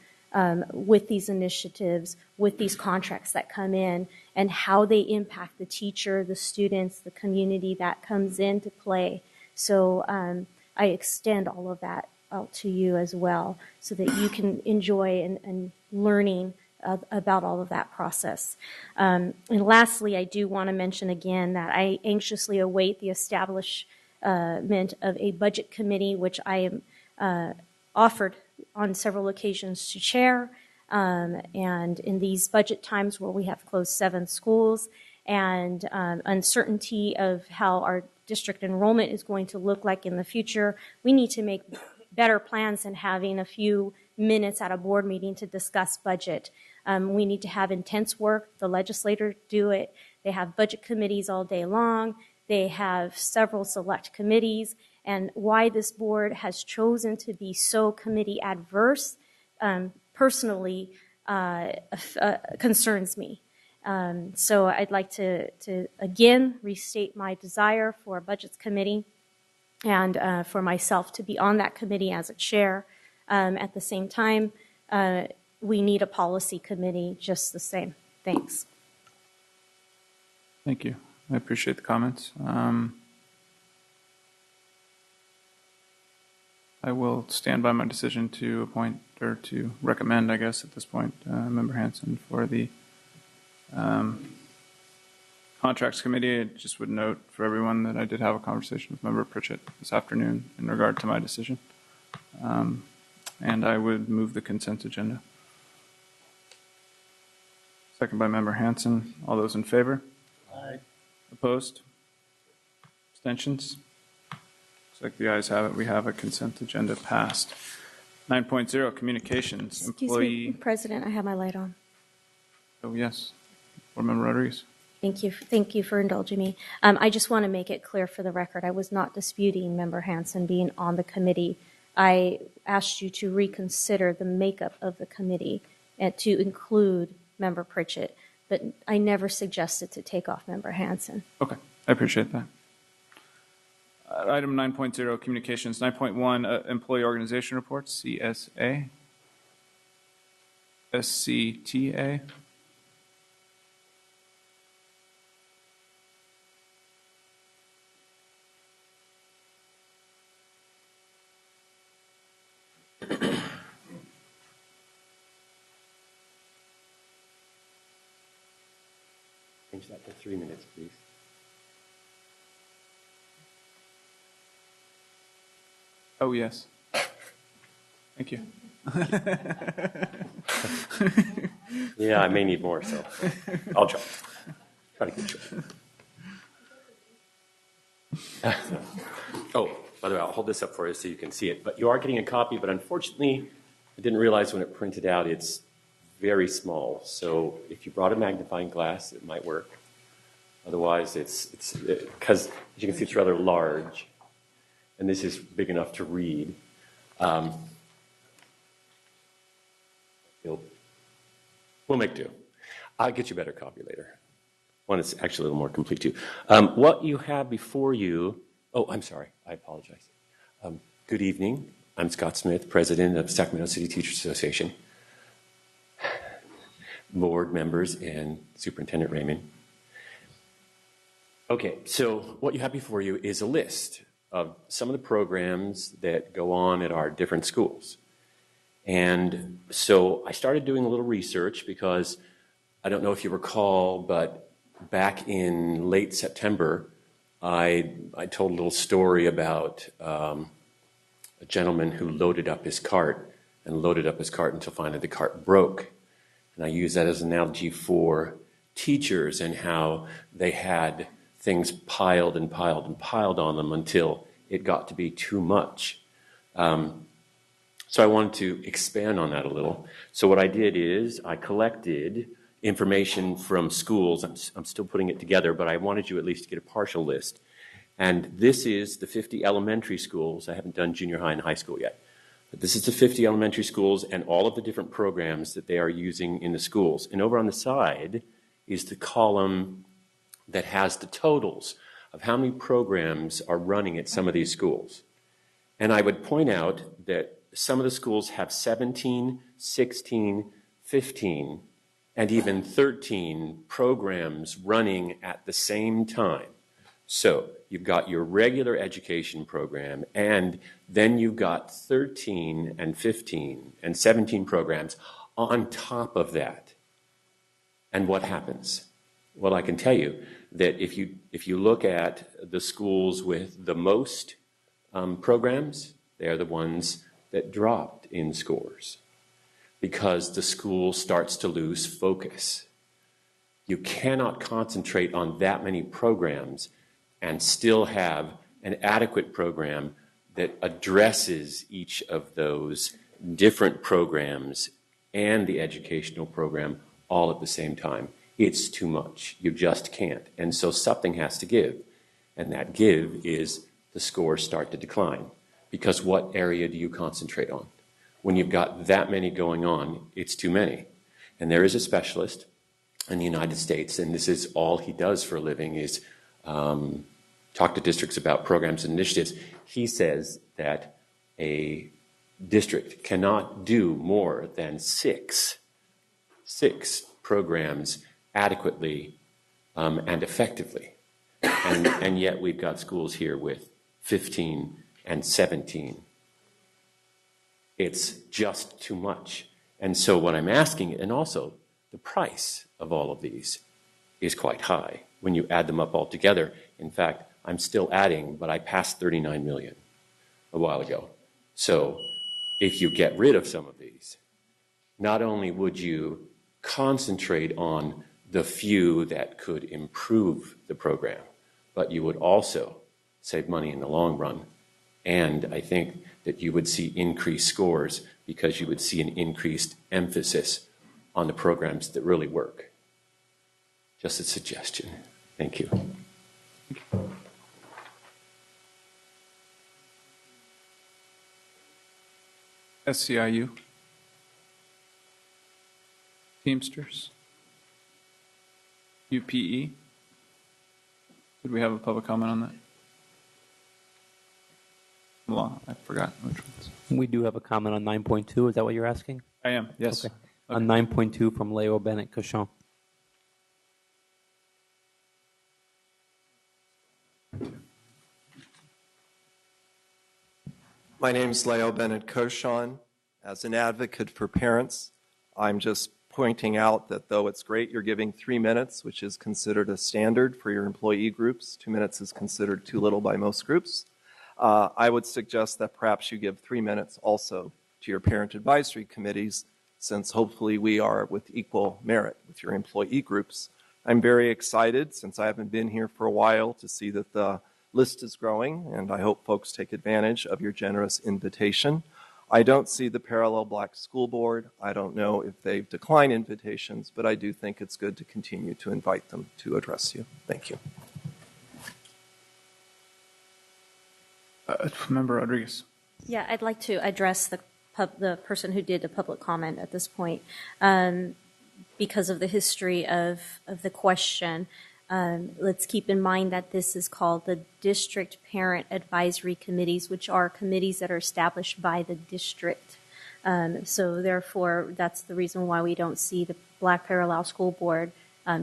with these initiatives, with these contracts that come in, and how they impact the teacher, the students, the community that comes into play. So I extend all of that out to you as well so that you can enjoy and learning about all of that process. And lastly, I do want to mention again that I anxiously await the establishment of a budget committee, which I am offered on several occasions to chair. And in these budget times where we have closed 7 schools and uncertainty of how our district enrollment is going to look like in the future, we need to make better plans than having a few minutes at a board meeting to discuss budget. We need to have intense work. The legislators do it. They have budget committees all day long. They have several select committees. And why this board has chosen to be so committee adverse personally concerns me. So I'd like to again restate my desire for a budgets committee and for myself to be on that committee as a chair. At the same time, we need a policy committee just the same. Thanks. Thank you. I appreciate the comments. I will stand by my decision to appoint, or to recommend, I guess, at this point, Member Hansen for the Contracts Committee. I just would note for everyone that I did have a conversation with Member Pritchett this afternoon in regard to my decision. And I would move the consent agenda. Second by Member Hansen. All those in favor? Aye. Opposed? Abstentions? Looks like the ayes have it. We have a consent agenda passed. 9.0, communications. Excuse me, President, I have my light on. Oh, yes. Board Member Rodriguez. Thank you. Thank you for indulging me. I just want to make it clear for the record, I was not disputing Member Hansen being on the committee. I asked you to reconsider the makeup of the committee and to include Member Pritchett, but I never suggested to take off Member Hansen. Okay, I appreciate that. Item 9.0, communications. 9.1, employee organization reports, CSA. SCTA. Change that to 3 minutes, please. Oh, yes. Thank you. Yeah, I may need more, so I'll try to get you. Oh, by the way, I'll hold this up for you so you can see it. But you are getting a copy, but unfortunately, I didn't realize when it printed out it's very small. So if you brought a magnifying glass, it might work. Otherwise, it's because as you can see, it's rather large. And this is big enough to read. We'll make do. I'll get you a better copy later. One that's actually a little more complete too. What you have before you, oh, I'm sorry, I apologize. Good evening. I'm Scott Smith, president of Sacramento City Teachers Association. Board members and Superintendent Raymond. Okay, so what you have before you is a list of some of the programs that go on at our different schools. And so I started doing a little research because I don't know if you recall, but back in late September, I told a little story about a gentleman who loaded up his cart until finally the cart broke. And I use that as an analogy for teachers and how they had things piled and piled and piled on them until it got to be too much. So I wanted to expand on that a little. So what I did is I collected information from schools. I'm still putting it together, but I wanted you at least to get a partial list. And this is the 50 elementary schools. I haven't done junior high and high school yet. But this is the 50 elementary schools and all of the different programs that they are using in the schools. And over on the side is the column that has the totals of how many programs are running at some of these schools. And I would point out that some of the schools have 17, 16, 15, and even 13 programs running at the same time. So you've got your regular education program, and then you've got 13 and 15 and 17 programs on top of that. And what happens? Well, I can tell you that if you look at the schools with the most programs, they're the ones that dropped in scores because the school starts to lose focus. You cannot concentrate on that many programs and still have an adequate program that addresses each of those different programs and the educational program all at the same time. It's too much. You just can't. And so something has to give. And that give is the scores start to decline. Because what area do you concentrate on? When you've got that many going on, it's too many. And there is a specialist in the United States, and this is all he does for a living, is talk to districts about programs and initiatives. He says that a district cannot do more than six programs adequately and effectively. And yet we've got schools here with 15 and 17. It's just too much. And so what I'm asking, and also the price of all of these is quite high when you add them up all together. In fact, I'm still adding, but I passed 39 million a while ago. So if you get rid of some of these, not only would you concentrate on the few that could improve the program, but you would also save money in the long run. And I think that you would see increased scores because you would see an increased emphasis on the programs that really work. Just a suggestion. Thank you. SCIU. Teamsters. UPE. Did we have a public comment on that? Well, I forgot which ones. We do have a comment on 9.2. Is that what you're asking? I am, yes. Okay. On 9.2 from Leo Bennett Cochon. My name is Leo Bennett Cochon. As an advocate for parents, I'm just pointing out that though it's great you're giving 3 minutes, which is considered a standard for your employee groups, 2 minutes is considered too little by most groups. I would suggest that perhaps you give 3 minutes also to your parent advisory committees, since hopefully we are with equal merit with your employee groups. I'm very excited, since I haven't been here for a while, to see that the list is growing, and I hope folks take advantage of your generous invitation. I don't see the Parallel Black School Board. I don't know if they've declined invitations, but I do think it's good to continue to invite them to address you. Thank you. Member Rodriguez. Yeah, I'd like to address the person who did a public comment at this point. Because of the history of the question, Let's keep in mind that this is called the District Parent Advisory Committees, which are committees that are established by the district. So therefore, that's the reason why we don't see the Black Parallel School Board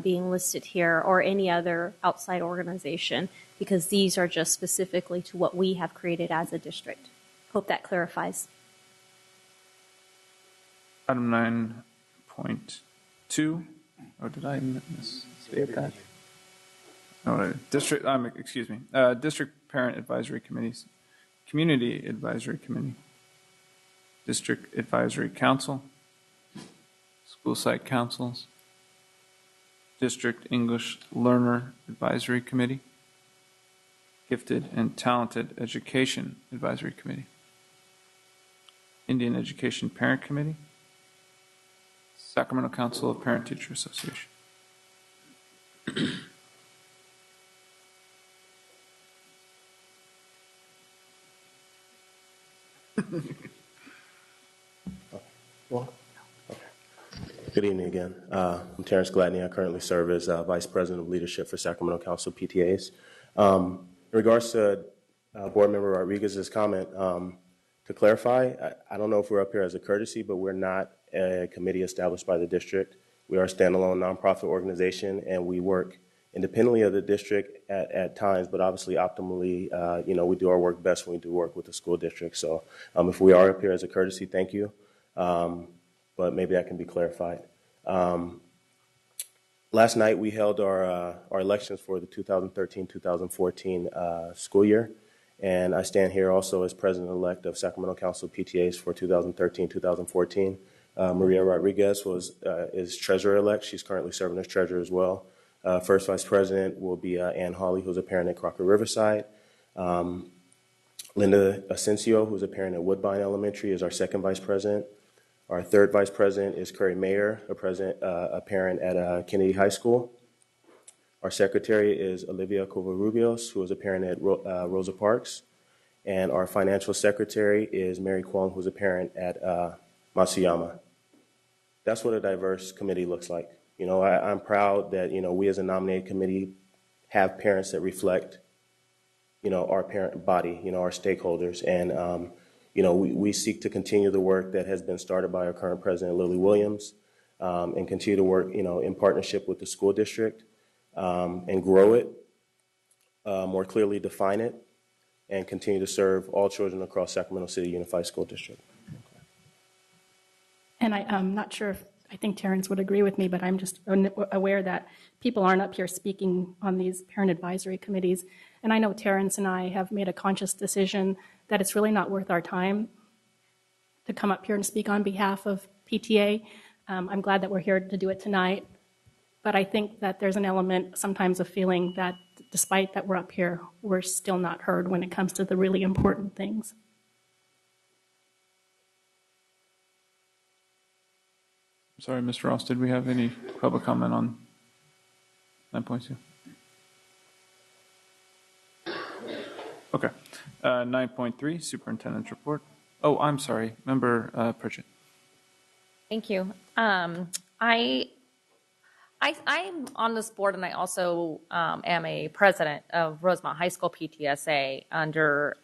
being listed here or any other outside organization, because these are just specifically to what we have created as a district. Hope that clarifies. Item 9.2. Oh, did I misstate that? Oh, district parent advisory committees, community advisory committee, district advisory council, school site councils, district English learner advisory committee, gifted and talented education advisory committee, Indian Education Parent Committee, Sacramento Council of Parent Teacher Association. Good evening again. I'm Terrence Gladney. I currently serve as Vice President of Leadership for Sacramento Council PTAs. In regards to Board Member Rodriguez's comment, to clarify, I don't know if we're up here as a courtesy, but we're not a committee established by the district. We are a standalone nonprofit organization, and we work independently of the district at times, but obviously optimally, we do our work best when we do work with the school district. So if we are up here as a courtesy, thank you. But maybe that can be clarified. Last night we held our elections for the 2013-2014 school year, and I stand here also as President-elect of Sacramento Council PTAs for 2013-2014. Maria Rodriguez is Treasurer-elect. She's currently serving as Treasurer as well. First Vice President will be Ann Hawley, who's a parent at Crocker Riverside. Linda Asensio, who's a parent at Woodbine Elementary, is our second Vice President. Our third Vice President is Curry Mayer, a parent at Kennedy High School. Our Secretary is Olivia Covarrubios, who is a parent at Rosa Parks. And our Financial Secretary is Mary Kwong, who's a parent at Matsuyama. That's what a diverse committee looks like. I'm proud that, we as a nominated committee have parents that reflect, our parent body, our stakeholders. And, we seek to continue the work that has been started by our current president, Lily Williams, and continue to work, in partnership with the school district and grow it, more clearly define it, and continue to serve all children across Sacramento City Unified School District. And I'm not sure if, I think Terrence would agree with me, but I'm just aware that people aren't up here speaking on these parent advisory committees. And I know Terrence and I have made a conscious decision that it's really not worth our time to come up here and speak on behalf of PTA. I'm glad that we're here to do it tonight. But I think that there's an element sometimes of feeling that despite that we're up here, we're still not heard when it comes to the really important things. Sorry, Mr. Ross, did we have any public comment on 9.2? Okay. 9.3, Superintendent's Report. Oh, I'm sorry. Member Pritchett. Thank you. I'm on this board, and I also am a president of Rosemont High School PTSA under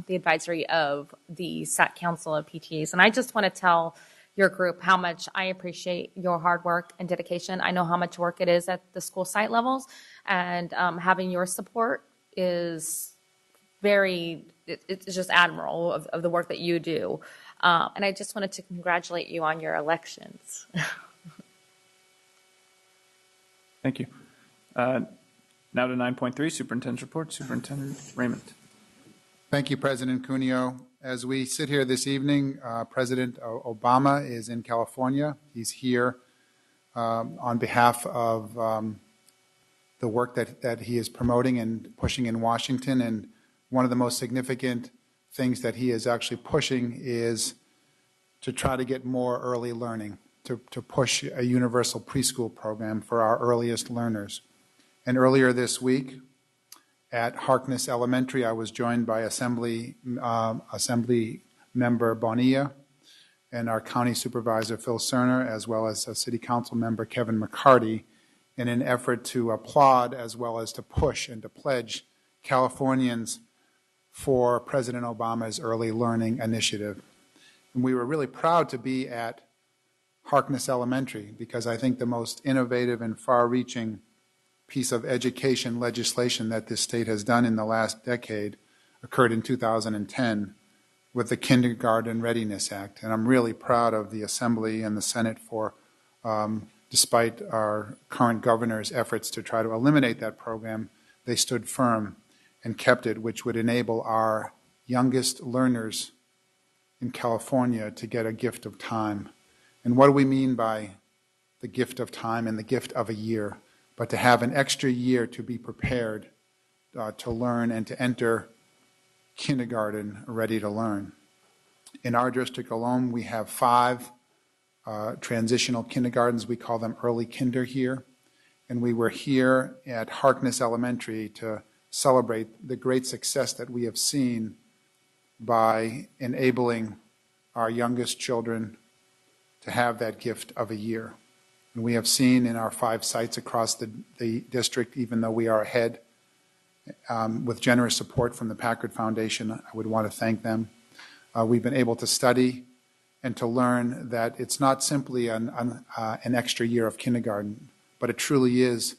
the advisory of the SAC Council of PTAs. And I just want to tell your group how much I appreciate your hard work and dedication. I know how much work it is at the school site levels, and having your support is it's just admirable of the work that you do. And I just wanted to congratulate you on your elections. Thank you. Now to 9.3, Superintendent's Report. Superintendent Raymond. Thank you, President Cuneo. As we sit here this evening, President Obama is in California. He's here on behalf of the work that he is promoting and pushing in Washington. And one of the most significant things that he is actually pushing is to try to get more early learning, to push a universal preschool program for our earliest learners. And earlier this week at Harkness Elementary, I was joined by Assembly Member Bonilla and our County Supervisor Phil Cerner, as well as City Council Member Kevin McCarty, in an effort to applaud as well as to push and to pledge Californians for President Obama's Early Learning Initiative. And we were really proud to be at Harkness Elementary because I think the most innovative and far-reaching piece of education legislation that this state has done in the last decade occurred in 2010 with the Kindergarten Readiness Act. And I'm really proud of the Assembly and the Senate for, despite our current governor's efforts to try to eliminate that program, they stood firm and kept it, which would enable our youngest learners in California to get a gift of time. And what do we mean by the gift of time and the gift of a year? But to have an extra year to be prepared to learn and to enter kindergarten ready to learn. In our district alone, we have 5 transitional kindergartens. We call them early kinder here. And we were here at Harkness Elementary to celebrate the great success that we have seen by enabling our youngest children to have that gift of a year. And we have seen in our 5 sites across the district, even though we are ahead, with generous support from the Packard Foundation, I would want to thank them. We've been able to study and to learn that it's not simply an extra year of kindergarten, but it truly is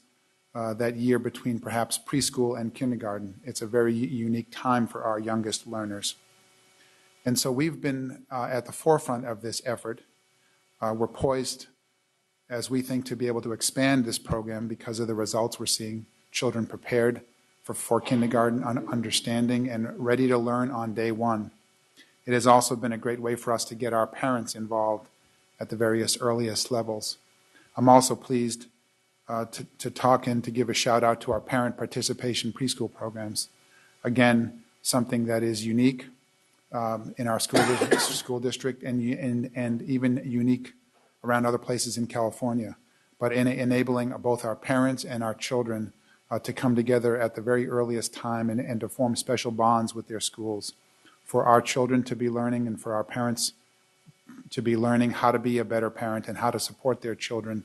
that year between perhaps preschool and kindergarten. It's a very unique time for our youngest learners. And so we've been at the forefront of this effort. We're poised, as we think, to be able to expand this program because of the results we're seeing. Children prepared for kindergarten, understanding, and ready to learn on day one. It has also been a great way for us to get our parents involved at the various earliest levels. I'm also pleased to talk and to give a shout out to our parent participation preschool programs. Again, something that is unique in our school district and even unique around other places in California, but in enabling both our parents and our children to come together at the very earliest time and to form special bonds with their schools. For our children to be learning and for our parents to be learning how to be a better parent and how to support their children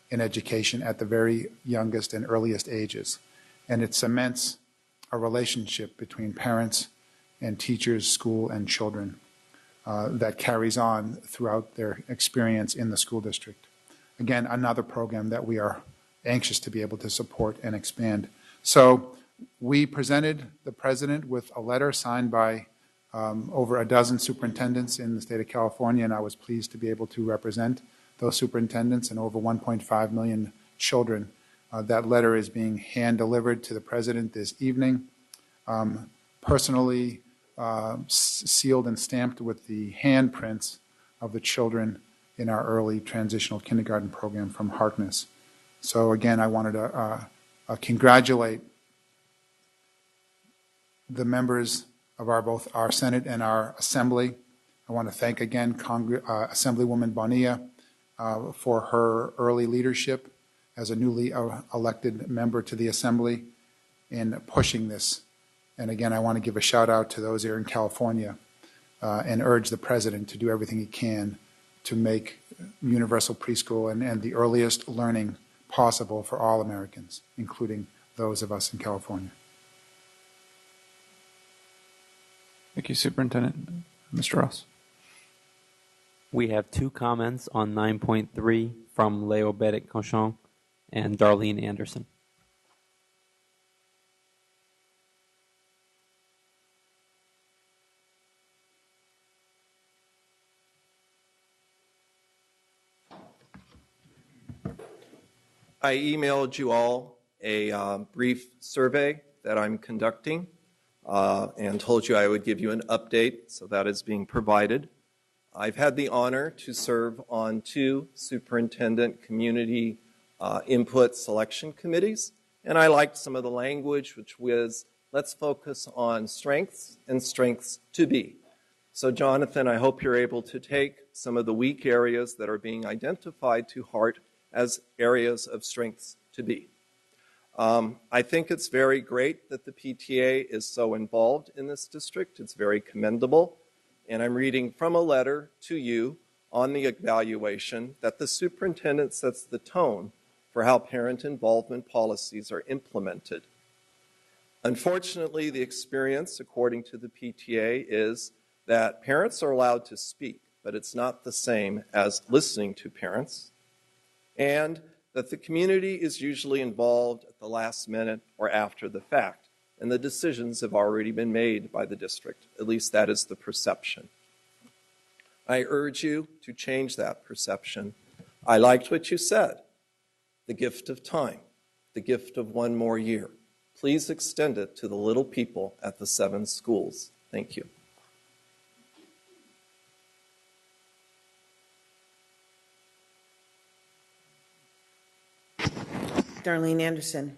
in education at the very youngest and earliest ages. And it cements a relationship between parents and teachers, school, and children that carries on throughout their experience in the school district. Again, another program that we are anxious to be able to support and expand. So we presented the president with a letter signed by over a dozen superintendents in the state of California, and I was pleased to be able to represent those superintendents and over 1.5 million children. That letter is being hand-delivered to the president this evening, personally sealed and stamped with the handprints of the children in our early transitional kindergarten program from Harkness. So again, I wanted to congratulate the members of both our Senate and our Assembly. I want to thank again Assemblywoman Bonilla for her early leadership as a newly elected member to the Assembly in pushing this. And again, I want to give a shout out to those here in California and urge the president to do everything he can to make universal preschool and the earliest learning possible for all Americans, including those of us in California. Thank you, Superintendent. Mr. Ross. We have 2 comments on 9.3 from Leo Bennett-Cochon and Darlene Anderson. I emailed you all a brief survey that I'm conducting and told you I would give you an update, so that is being provided. I've had the honor to serve on 2 superintendent community input selection committees, and I liked some of the language, which was, let's focus on strengths and strengths to be. So Jonathan, I hope you're able to take some of the weak areas that are being identified to heart as areas of strengths to be. I think it's very great that the PTA is so involved in this district. It's very commendable. And I'm reading from a letter to you on the evaluation that the superintendent sets the tone for how parent involvement policies are implemented. Unfortunately, the experience, according to the PTA, is that parents are allowed to speak, but it's not the same as listening to parents, and that the community is usually involved at the last minute or after the fact, and the decisions have already been made by the district. At least that is the perception. I urge you to change that perception. I liked what you said, the gift of time, the gift of one more year. Please extend it to the little people at the 7 schools. Thank you. Darlene Anderson.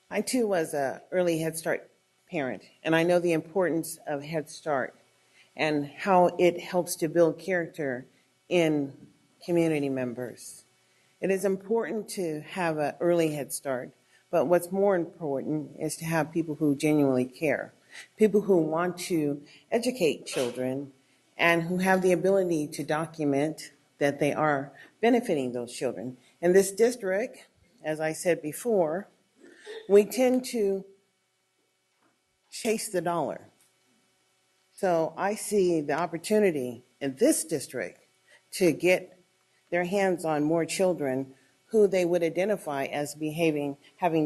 I too was an early Head Start parent, and I know the importance of Head Start and how it helps to build character in community members. It is important to have an early Head Start, but what's more important is to have people who genuinely care, people who want to educate children and who have the ability to document that they are benefiting those children. In this district, as I said before, we tend to chase the dollar. So I see the opportunity in this district to get their hands on more children who they would identify as having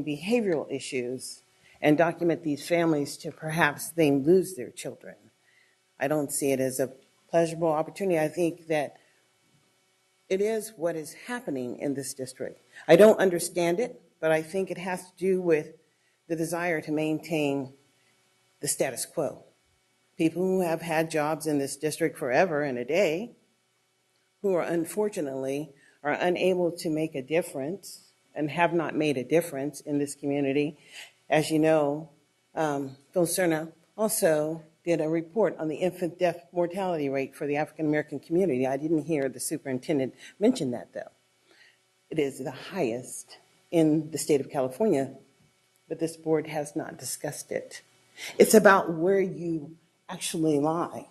behavioral issues and document these families to perhaps they lose their children. I don't see it as a pleasurable opportunity. I think that it is what is happening in this district. I don't understand it, but I think it has to do with the desire to maintain the status quo. People who have had jobs in this district forever and a day, who are unfortunately are unable to make a difference and have not made a difference in this community. As you know, Phil Cerna also did a report on the infant death mortality rate for the African American community. I didn't hear the superintendent mention that, though. It is the highest in the state of California, but this board has not discussed it. It's about where you actually lie,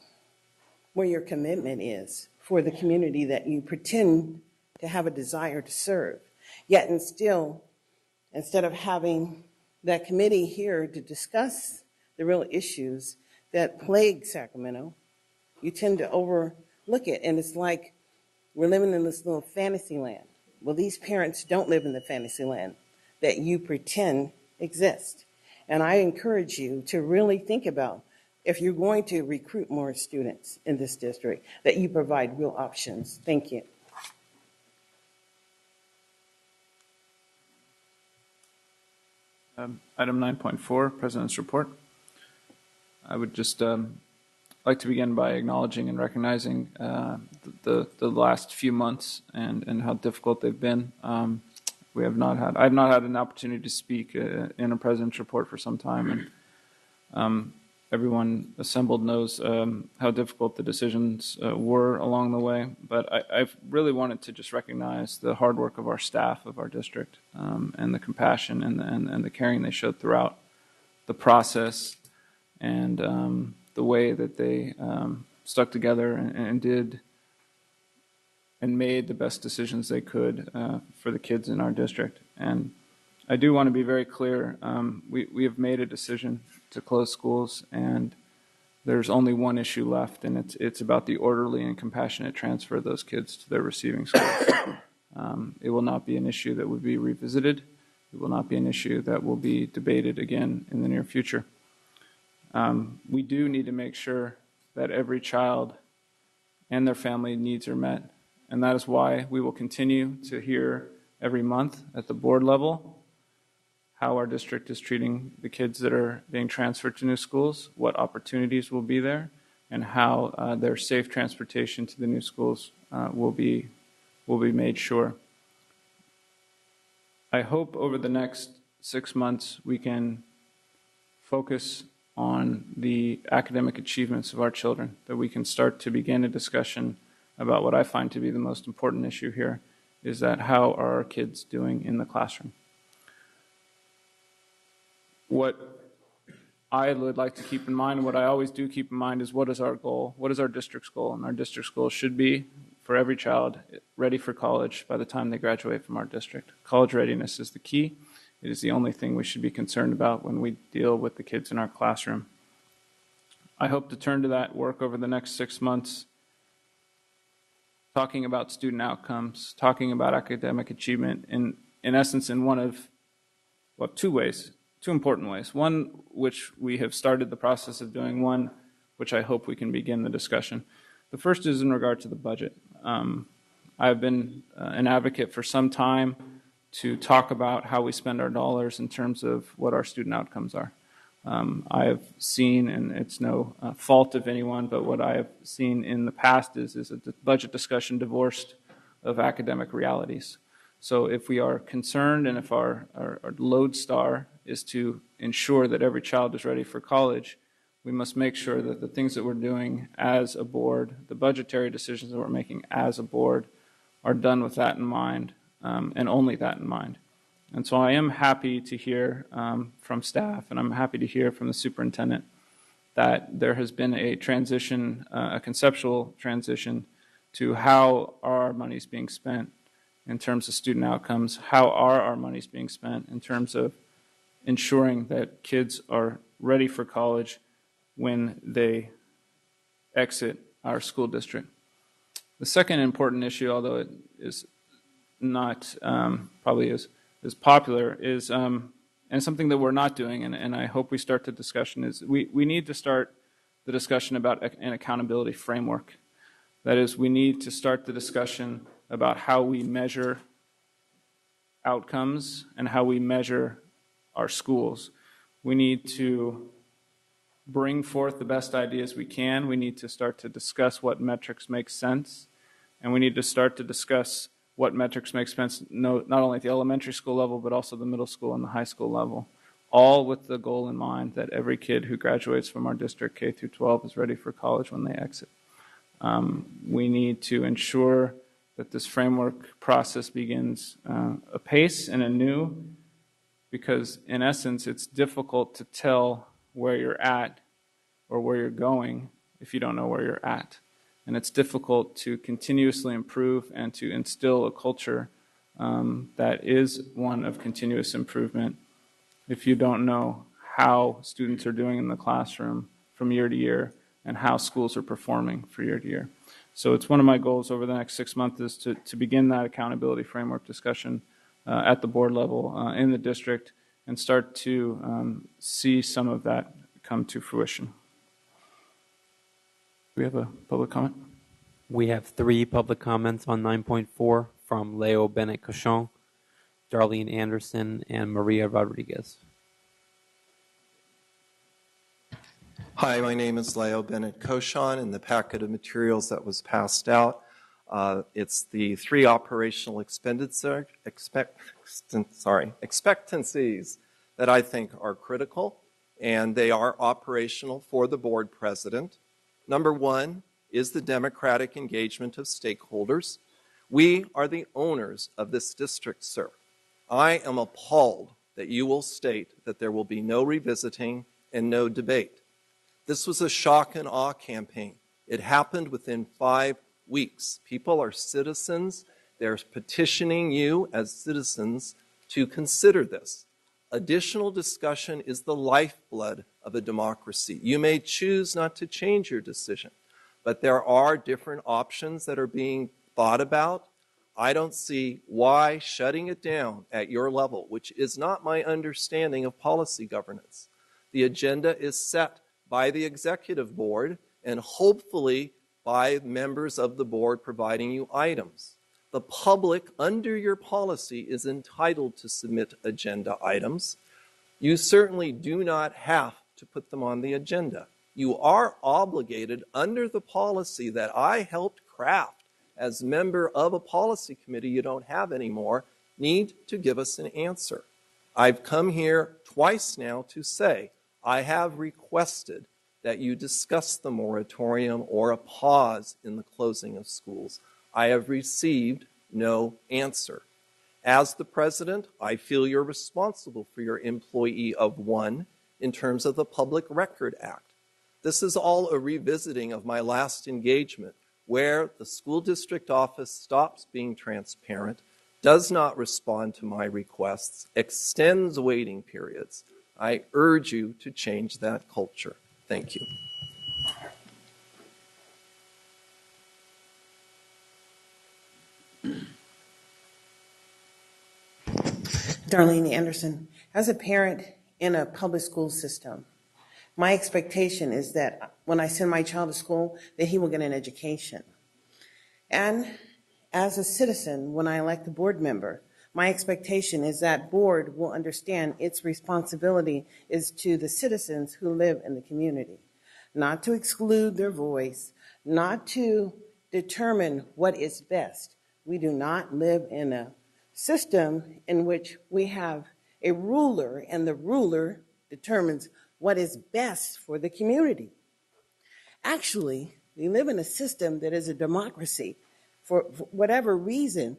where your commitment is for the community that you pretend to have a desire to serve. Yet and still, instead of having that committee here to discuss the real issues that plague Sacramento, you tend to overlook it, and it's like we're living in this little fantasy land. Well, these parents don't live in the fantasy land that you pretend exists. And I encourage you to really think about, if you're going to recruit more students in this district, that you provide real options. Thank you. Item 9.4, President's Report. I would just like to begin by acknowledging and recognizing the last few months and how difficult they've been. I've not had an opportunity to speak in a President's Report for some time, and everyone assembled knows how difficult the decisions were along the way. But I've really wanted to just recognize the hard work of our staff of our district and the compassion and the caring they showed throughout the process, and the way that they stuck together and did and made the best decisions they could for the kids in our district. And I do want to be very clear. We have made a decision to close schools, and there's only one issue left, and it's about the orderly and compassionate transfer of those kids to their receiving schools. It will not be an issue that would be revisited. It will not be an issue that will be debated again in the near future. We do need to make sure that every child and their family needs are met, and that is why we will continue to hear every month at the board level how our district is treating the kids that are being transferred to new schools, what opportunities will be there, and how their safe transportation to the new schools will be made sure. I hope over the next 6 months we can focus on the academic achievements of our children, that we can start to begin a discussion about what I find to be the most important issue here, is that how are our kids doing in the classroom? What I would like to keep in mind, and what I always do keep in mind, is what is our goal? What is our district's goal? And our district's goal should be for every child ready for college by the time they graduate from our district. College readiness is the key. It is the only thing we should be concerned about when we deal with the kids in our classroom. I hope to turn to that work over the next 6 months, talking about student outcomes, talking about academic achievement, in essence, in one of, well, two ways, two important ways. One, which we have started the process of doing, one, which I hope we can begin the discussion. The first is in regard to the budget. I've been an advocate for some time to talk about how we spend our dollars in terms of what our student outcomes are. I have seen, and it's no fault of anyone, but what I have seen in the past is a budget discussion divorced of academic realities. So if we are concerned and if our lodestar is to ensure that every child is ready for college, we must make sure that the things that we're doing as a board, the budgetary decisions that we're making as a board, are done with that in mind, and only that in mind. And so I am happy to hear from staff, and I'm happy to hear from the superintendent that there has been a transition, a conceptual transition to how are our monies being spent in terms of student outcomes, how are our monies being spent in terms of ensuring that kids are ready for college when they exit our school district. The second important issue, although it is not probably as popular, is and something that we're not doing, and I hope we start the discussion, is we need to start the discussion about an accountability framework. That is, we need to start the discussion about how we measure outcomes and how we measure our schools. We need to bring forth the best ideas we can. We need to start to discuss what metrics make sense, and we need to start to discuss what metrics make sense not only at the elementary school level, but also the middle school and the high school level, all with the goal in mind that every kid who graduates from our district K through 12 is ready for college when they exit. We need to ensure that this framework process begins apace and anew, because in essence, it's difficult to tell where you're at or where you're going if you don't know where you're at. And it's difficult to continuously improve and to instill a culture that is one of continuous improvement if you don't know how students are doing in the classroom from year to year and how schools are performing from year to year. So it's one of my goals over the next 6 months is to begin that accountability framework discussion at the board level in the district and start to see some of that come to fruition. Do we have a public comment? We have 3 public comments on 9.4 from Leo Bennett Cochon, Darlene Anderson, and Maria Rodriguez. Hi, my name is Leo Bennett Cochon, and the packet of materials that was passed out, it's the 3 operational expectancies that I think are critical, and they are operational for the board president. Number 1 is the democratic engagement of stakeholders. We are the owners of this district, sir. I am appalled that you will state that there will be no revisiting and no debate. This was a shock and awe campaign. It happened within 5 weeks. People are citizens. They're petitioning you as citizens to consider this. Additional discussion is the lifeblood of a democracy. You may choose not to change your decision, but there are different options that are being thought about. I don't see why shutting it down at your level, which is not my understanding of policy governance. The agenda is set by the executive board and hopefully by members of the board providing you items. The public, under your policy, is entitled to submit agenda items. You certainly do not have to put them on the agenda. You are obligated under the policy that I helped craft as member of a policy committee you don't have anymore, need to give us an answer. I've come here twice now to say I have requested that you discuss the moratorium or a pause in the closing of schools. I have received no answer. As the president, I feel you're responsible for your employee of 1 in terms of the Public Record Act. This is all a revisiting of my last engagement where the school district office stops being transparent, does not respond to my requests, extends waiting periods. I urge you to change that culture. Thank you. Darlene Anderson, as a parent in a public school system, my expectation is that when I send my child to school, that he will get an education. And as a citizen, when I elect a board member, my expectation is that board will understand its responsibility is to the citizens who live in the community, not to exclude their voice, not to determine what is best. We do not live in a system in which we have a ruler and the ruler determines what is best for the community. Actually, we live in a system that is a democracy. For whatever reason,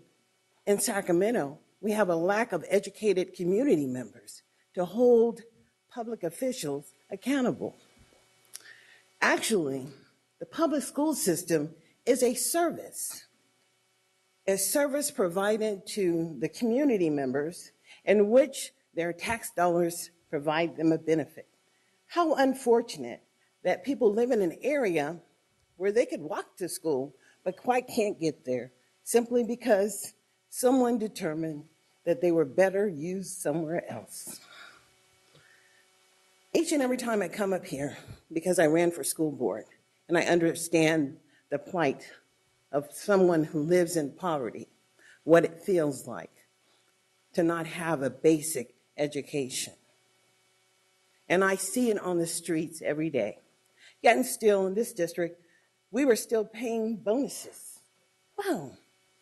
in Sacramento, we have a lack of educated community members to hold public officials accountable. Actually, the public school system is a service provided to the community members in which their tax dollars provide them a benefit. How unfortunate that people live in an area where they could walk to school but quite can't get there simply because someone determined that they were better used somewhere else. Each and every time I come up here, because I ran for school board and I understand the plight of someone who lives in poverty, what it feels like to not have a basic education. And I see it on the streets every day. Yet and still in this district, we were still paying bonuses. Wow,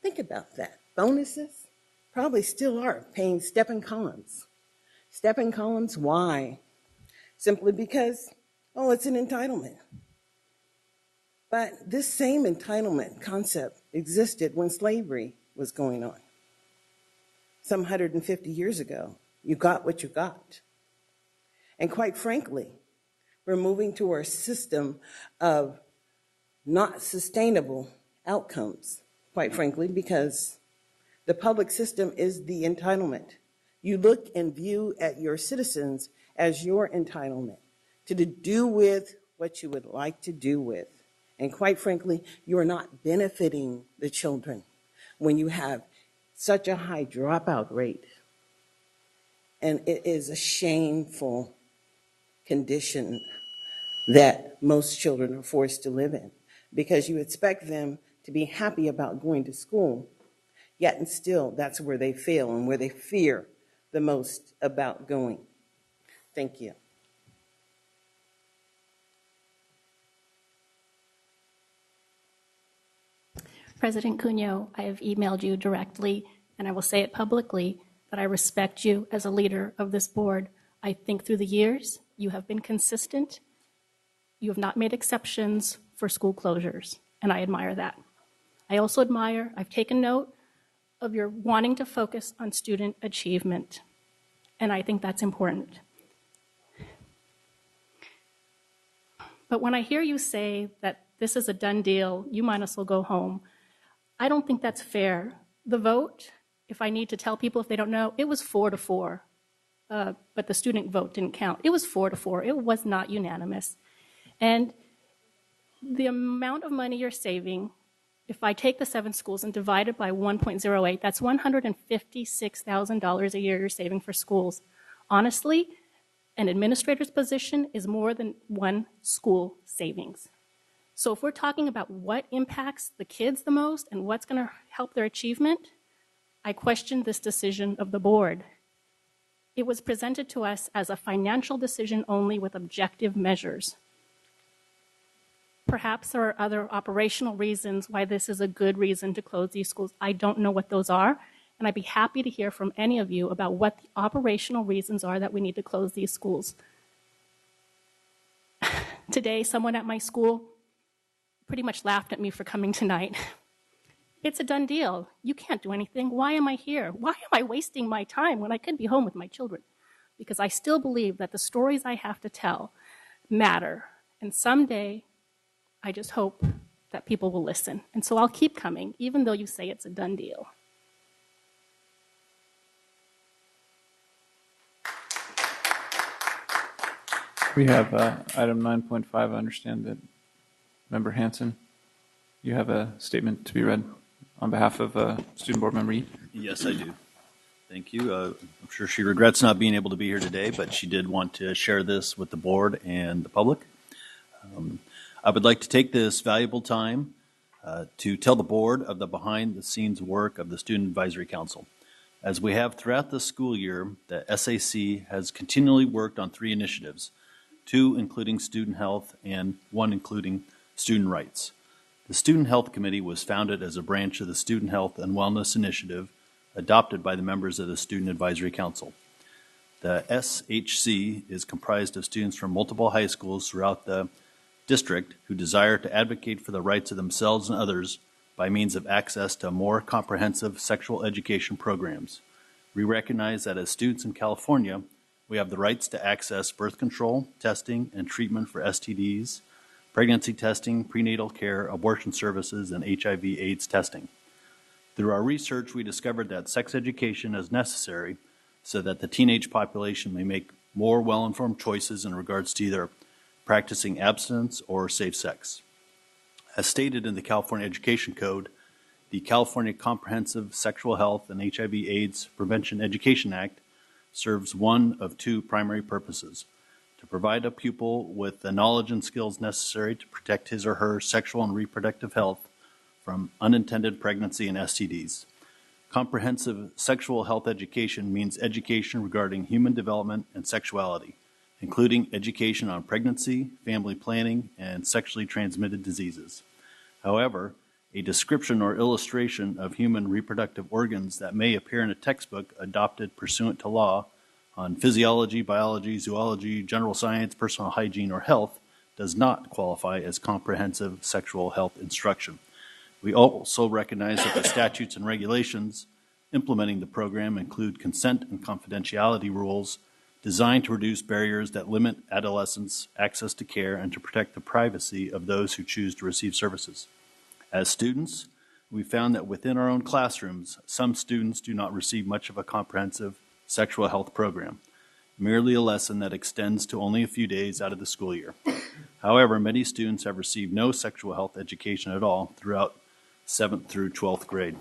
think about that. Bonuses? Probably still are paying stepping columns. Stepping columns, why? Simply because, oh, it's an entitlement. But this same entitlement concept existed when slavery was going on. Some 150 years ago, you got what you got. And quite frankly, we're moving to a system of not sustainable outcomes, quite frankly, because the public system is the entitlement. You look and view at your citizens as your entitlement to do with what you would like to do with. And quite frankly, you're not benefiting the children when you have such a high dropout rate. And it is a shameful condition that most children are forced to live in, because you expect them to be happy about going to school, yet and still that's where they fail and where they fear the most about going. Thank you. President Cunha, I have emailed you directly, and I will say it publicly, that I respect you as a leader of this board. I think through the years, you have been consistent. You have not made exceptions for school closures, and I admire that. I also admire, I've taken note of your wanting to focus on student achievement, and I think that's important. But when I hear you say that this is a done deal, you might as well go home, I don't think that's fair. The vote, if I need to tell people if they don't know, it was 4-4. But the student vote didn't count. It was 4-4. It was not unanimous. And the amount of money you're saving, if I take the 7 schools and divide it by 1.08, that's $156,000 a year you're saving for schools. Honestly, an administrator's position is more than one school savings. So if we're talking about what impacts the kids the most and what's going to help their achievement, I question this decision of the board. It was presented to us as a financial decision only with objective measures. Perhaps there are other operational reasons why this is a good reason to close these schools. I don't know what those are, and I'd be happy to hear from any of you about what the operational reasons are that we need to close these schools. Today, someone at my school pretty much laughed at me for coming tonight. It's a done deal. You can't do anything. Why am I here? Why am I wasting my time when I could be home with my children? Because I still believe that the stories I have to tell matter. And someday, I just hope that people will listen. And so I'll keep coming, even though you say it's a done deal. We have item 9.5. I understand that Member Hanson, you have a statement to be read on behalf of Student Board Member Yi. Yes, I do. Thank you. I'm sure she regrets not being able to be here today, but she did want to share this with the board and the public. I would like to take this valuable time to tell the board of the behind-the-scenes work of the Student Advisory Council. As we have throughout the school year, the SAC has continually worked on 3 initiatives, 2 including student health and 1 including student rights. The Student Health Committee was founded as a branch of the Student Health and Wellness Initiative adopted by the members of the Student Advisory Council. The SHC is comprised of students from multiple high schools throughout the district who desire to advocate for the rights of themselves and others by means of access to more comprehensive sexual education programs. We recognize that as students in California, we have the rights to access birth control, testing, and treatment for STDs, pregnancy testing, prenatal care, abortion services, and HIV/AIDS testing. Through our research, we discovered that sex education is necessary so that the teenage population may make more well-informed choices in regards to either practicing abstinence or safe sex. As stated in the California Education Code, the California Comprehensive Sexual Health and HIV/AIDS Prevention Education Act serves one of 2 primary purposes: to provide a pupil with the knowledge and skills necessary to protect his or her sexual and reproductive health from unintended pregnancy and STDs. Comprehensive sexual health education means education regarding human development and sexuality, including education on pregnancy, family planning, and sexually transmitted diseases. However, a description or illustration of human reproductive organs that may appear in a textbook adopted pursuant to law on physiology, biology, zoology, general science, personal hygiene, or health does not qualify as comprehensive sexual health instruction. We also recognize that the statutes and regulations implementing the program include consent and confidentiality rules designed to reduce barriers that limit adolescents' access to care and to protect the privacy of those who choose to receive services. As students, we found that within our own classrooms, some students do not receive much of a comprehensive sexual health program, merely a lesson that extends to only a few days out of the school year. However, many students have received no sexual health education at all throughout 7th through 12th grade.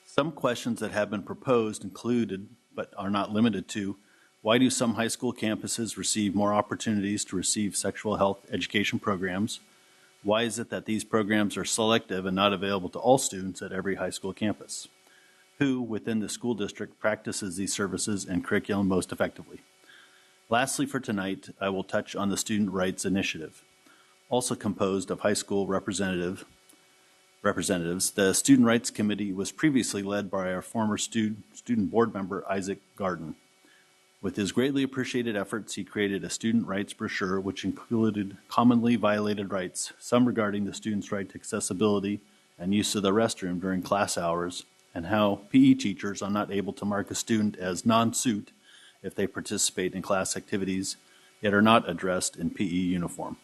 Some questions that have been proposed included, but are not limited to, why do some high school campuses receive more opportunities to receive sexual health education programs? Why is it that these programs are selective and not available to all students at every high school campus? Who within the school district practices these services and curriculum most effectively? Lastly, for tonight, I will touch on the Student Rights Initiative. Also composed of high school representatives, the Student Rights Committee was previously led by our former student board member, Isaac Garden. With his greatly appreciated efforts, he created a student rights brochure which included commonly violated rights, some regarding the student's right to accessibility and use of the restroom during class hours, and how PE teachers are not able to mark a student as non-suit if they participate in class activities, yet are not addressed in PE uniform.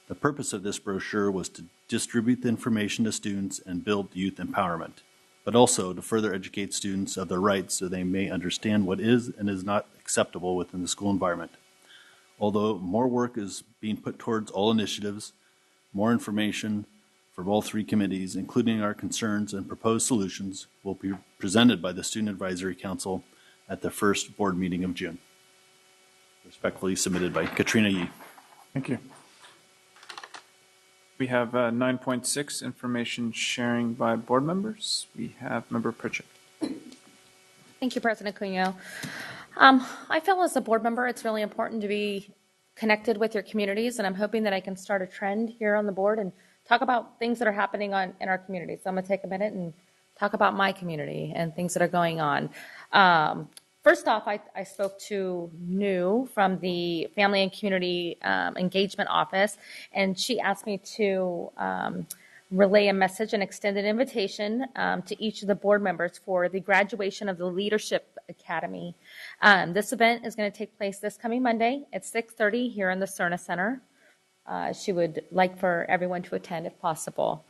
The purpose of this brochure was to distribute the information to students and build youth empowerment, but also to further educate students of their rights so they may understand what is and is not acceptable within the school environment. Although more work is being put towards all initiatives, more information from all 3 committees, including our concerns and proposed solutions, will be presented by the Student Advisory Council at the first board meeting of June. Respectfully submitted by Katrina Yi. Thank you. We have 9.6, information sharing by board members. We have Member Pritchett. Thank you, President Cunha. I feel as a board member, it's really important to be connected with your communities, and I'm hoping that I can start a trend here on the board and talk about things that are happening in our community. So I'm going to take a minute and talk about my community and things that are going on. First off, I spoke to New from the Family and Community Engagement Office, and she asked me to relay a message and extend an invitation to each of the board members for the graduation of the Leadership Academy. This event is going to take place this coming Monday at 6:30 here in the Cerna Center. she would like for everyone to attend if possible.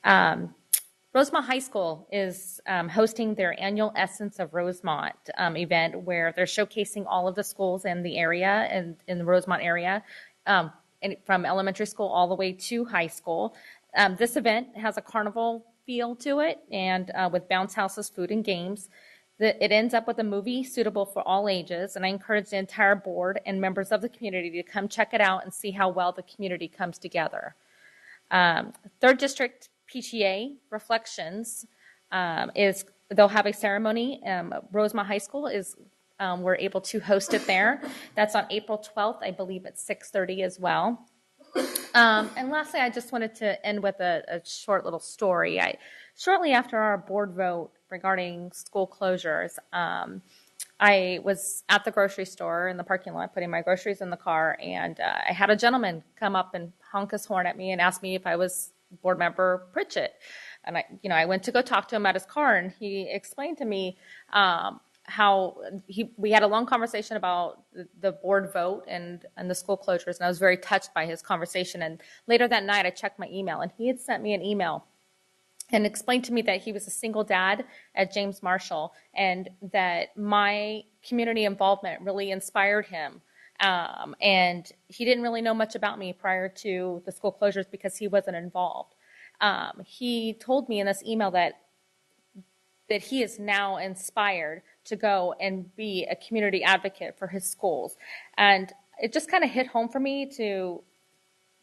Rosemont High School is hosting their annual Essence of Rosemont event, where they're showcasing all of the schools in the area and in the Rosemont area, and from elementary school all the way to high school. This event has a carnival feel to it, and with bounce houses, food, and games. It ends up with a movie suitable for all ages, and I encourage the entire board and members of the community to come check it out and see how well the community comes together. 3rd District PTA Reflections they'll have a ceremony. Rosemont High School we're able to host it there. That's on April 12th, I believe at 6:30 as well. And lastly, I just wanted to end with a short little story. Shortly after our board vote regarding school closures, I was at the grocery store in the parking lot putting my groceries in the car, and I had a gentleman come up and honk his horn at me and ask me if I was board member Pritchett. And I went to go talk to him at his car, and he explained to me how we had a long conversation about the board vote and the school closures, and I was very touched by his conversation. And later that night, I checked my email, and he had sent me an email and explained to me that he was a single dad at James Marshall, and that my community involvement really inspired him. And he didn't really know much about me prior to the school closures because he wasn't involved. He told me in this email that he is now inspired to go and be a community advocate for his schools. And it just kind of hit home for me to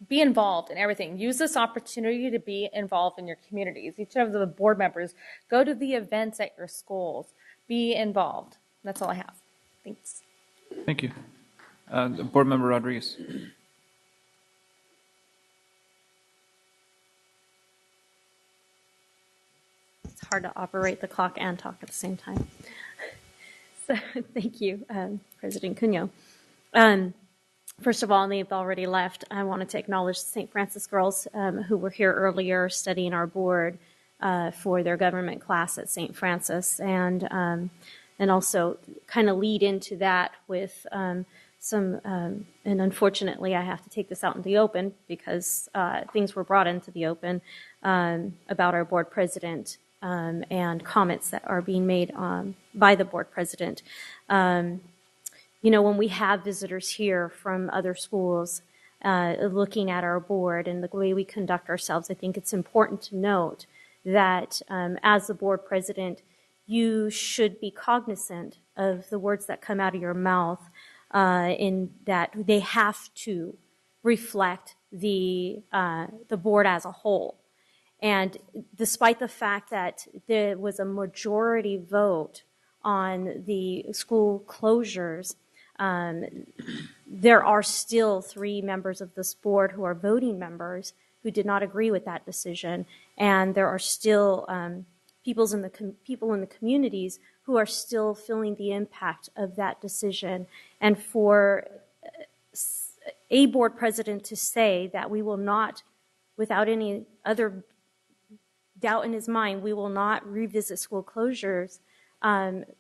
be involved in everything. Use this opportunity to be involved in your communities. Each of the board members, go to the events at your schools. Be involved. That's all I have. Thanks. Thank you. Board Member Rodriguez. It's hard to operate the clock and talk at the same time. So thank you, President Cunha. First of all, and they've already left, I wanted to acknowledge the St. Francis girls who were here earlier studying our board for their government class at St. Francis, and also kind of lead into that with and unfortunately I have to take this out in the open because things were brought into the open about our board president and comments that are being made by the board president. When we have visitors here from other schools looking at our board and the way we conduct ourselves, I think it's important to note that as the board president, you should be cognizant of the words that come out of your mouth in that they have to reflect the board as a whole. And despite the fact that there was a majority vote on the school closures, there are still 3 members of this board who are voting members who did not agree with that decision, and there are still people in the communities who are still feeling the impact of that decision. And for a board president to say that we will not, without any other doubt in his mind, we will not revisit school closures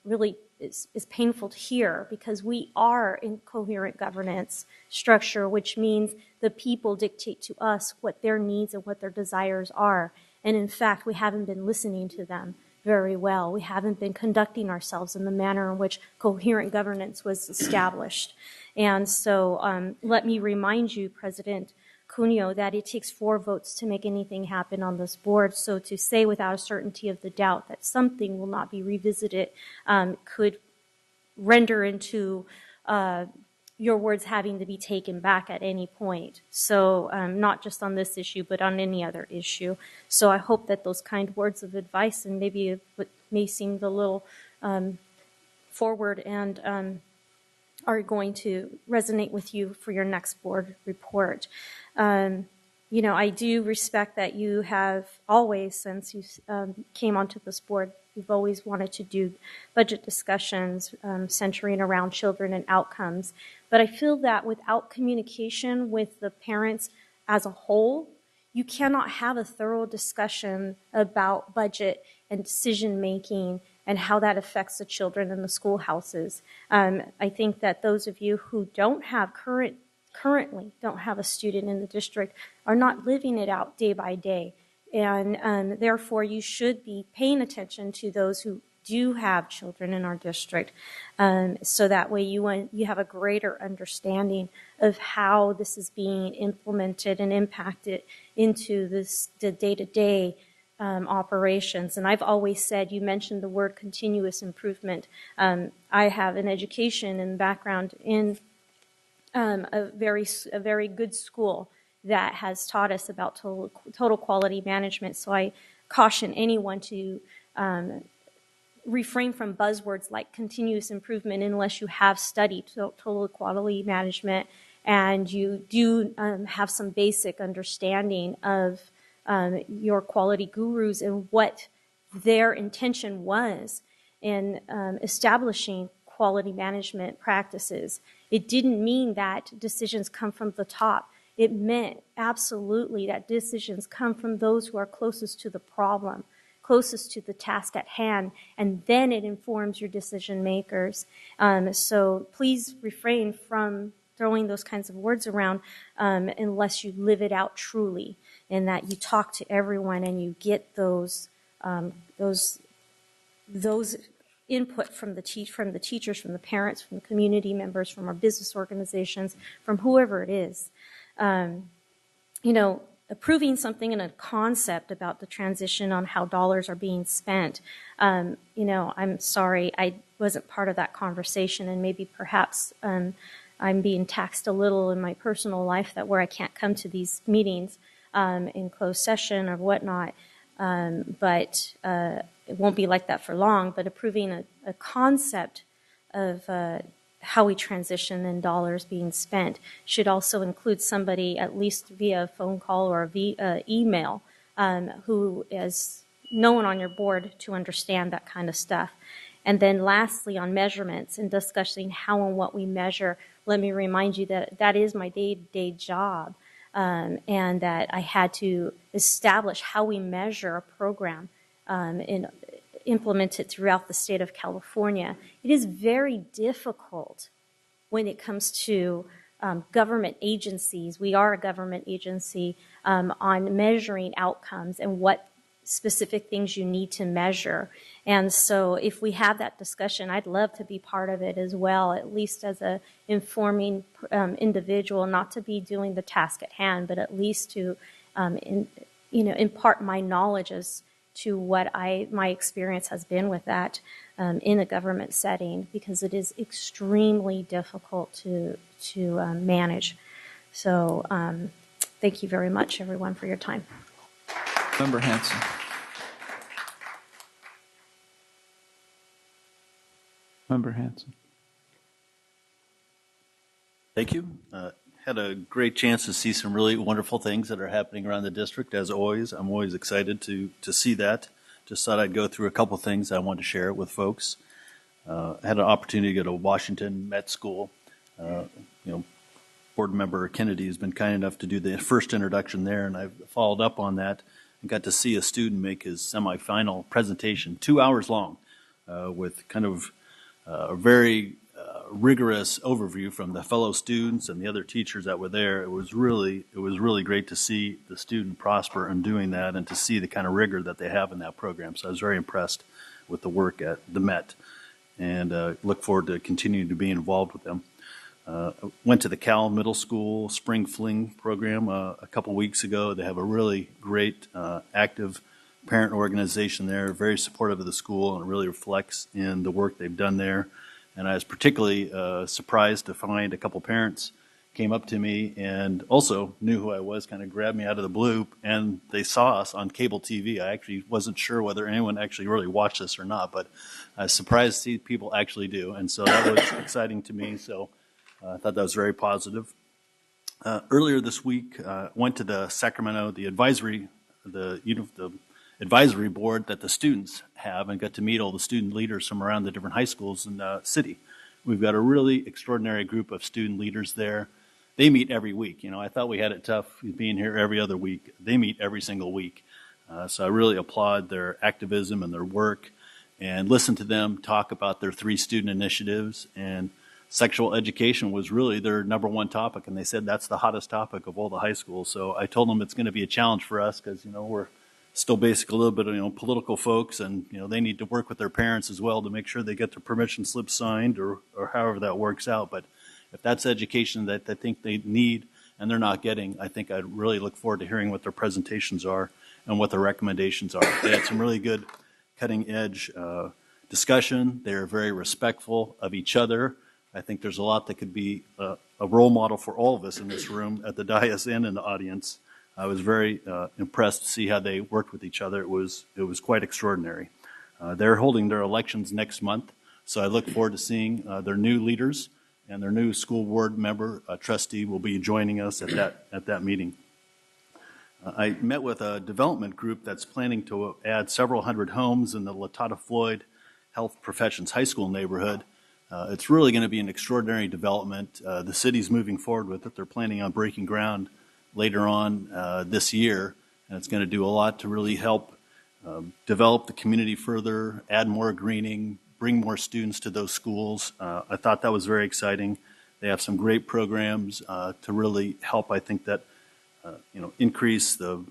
really is painful to hear, because we are in coherent governance structure, which means the people dictate to us what their needs and what their desires are. And in fact, we haven't been listening to them very well. We haven't been conducting ourselves in the manner in which coherent governance was established. And so let me remind you, President Cunha, that it takes 4 votes to make anything happen on this board. So to say without a certainty of the doubt that something will not be revisited could render into your words having to be taken back at any point. So not just on this issue, but on any other issue. So I hope that those kind words of advice, and maybe what may seem a little forward and are going to resonate with you for your next board report. I do respect that you have always, since you came onto this board, you've always wanted to do budget discussions centering around children and outcomes. But I feel that without communication with the parents as a whole, you cannot have a thorough discussion about budget and decision making and how that affects the children in the schoolhouses. I think that those of you who don't have current currently don't have a student in the district are not living it out day by day. And therefore, you should be paying attention to those who do have children in our district, so that way you have a greater understanding of how this is being implemented and impacted into the day-to-day operations. And I've always said, you mentioned the word continuous improvement. I have an education and background in a very good school that has taught us about total quality management. So I caution anyone to refrain from buzzwords like continuous improvement unless you have studied total quality management and you do have some basic understanding of your quality gurus and what their intention was in establishing quality management practices. It didn't mean that decisions come from the top. It meant absolutely that decisions come from those who are closest to the problem, closest to the task at hand, and then it informs your decision makers. So please refrain from throwing those kinds of words around unless you live it out truly, and that you talk to everyone and you get those input from the teachers, from the parents, from the community members, from our business organizations, from whoever it is. Approving something in a concept about the transition on how dollars are being spent. I'm sorry, I wasn't part of that conversation, and maybe perhaps I'm being taxed a little in my personal life where I can't come to these meetings in closed session or whatnot. But it won't be like that for long. But approving a concept of how we transition and dollars being spent should also include somebody, at least via phone call or via email, who is known on your board to understand that kind of stuff. And then lastly, on measurements and discussing how and what we measure, let me remind you that that is my day-to-day job, and that I had to establish how we measure a program and implement it throughout the state of California. It is very difficult when it comes to government agencies. We are a government agency on measuring outcomes and what specific things you need to measure. And so if we have that discussion, I'd love to be part of it as well, at least as a informing individual, not to be doing the task at hand, but at least to impart my knowledge as to what my experience has been with that in a government setting, because it is extremely difficult to manage. So thank you very much, everyone, for your time. Member Hanson. Member Hanson. Thank you. Had a great chance to see some really wonderful things that are happening around the district. As always, I'm always excited to see that. Just thought I'd go through a couple things I wanted to share with folks. I had an opportunity to go to Washington Met School. Board member Kennedy has been kind enough to do the first introduction there, and I've followed up on that and got to see a student make his semifinal presentation, 2 hours long, with kind of a very rigorous overview from the fellow students and the other teachers that were there. It was really great to see the student prosper in doing that and to see the kind of rigor that they have in that program. So I was very impressed with the work at the Met, and look forward to continuing to be involved with them. Went to the Cal Middle School Spring Fling program a couple weeks ago. They have a really great active parent organization there, very supportive of the school, and it really reflects in the work they've done there. And I was particularly surprised to find a couple parents came up to me and also knew who I was, kind of grabbed me out of the blue, and they saw us on cable TV. I actually wasn't sure whether anyone actually really watched this or not, but I was surprised to see people actually do. And so that was exciting to me. So I thought that was very positive. Earlier this week, went to the Sacramento, the advisory board that the students have, and got to meet all the student leaders from around the different high schools in the city. We've got a really extraordinary group of student leaders there. They meet every week. I thought we had it tough being here every other week. They meet every single week. So I really applaud their activism and their work, and listen to them talk about their 3 student initiatives and sexual education was really their number one topic, and they said that's the hottest topic of all the high schools. So I told them it's going to be a challenge for us because, we're still basically a little bit of, political folks, and, they need to work with their parents as well to make sure they get their permission slip signed or however that works out. But if that's education that they think they need and they're not getting, I think I'd really look forward to hearing what their presentations are and what their recommendations are. They had some really good cutting edge discussion. They're very respectful of each other. I think there's a lot that could be a role model for all of us in this room at the dais and in the audience. I was very impressed to see how they worked with each other. It was quite extraordinary. They're holding their elections next month, so I look forward to seeing their new leaders, and their new school board member, trustee, will be joining us at that meeting. I met with a development group that's planning to add several hundred homes in the Latata Floyd Health Professions High School neighborhood. It's really going to be an extraordinary development. The city's moving forward with it. They're planning on breaking ground later on this year, and it's going to do a lot to really help develop the community further, add more greening, bring more students to those schools. I thought that was very exciting. They have some great programs to really help, I think, that increase the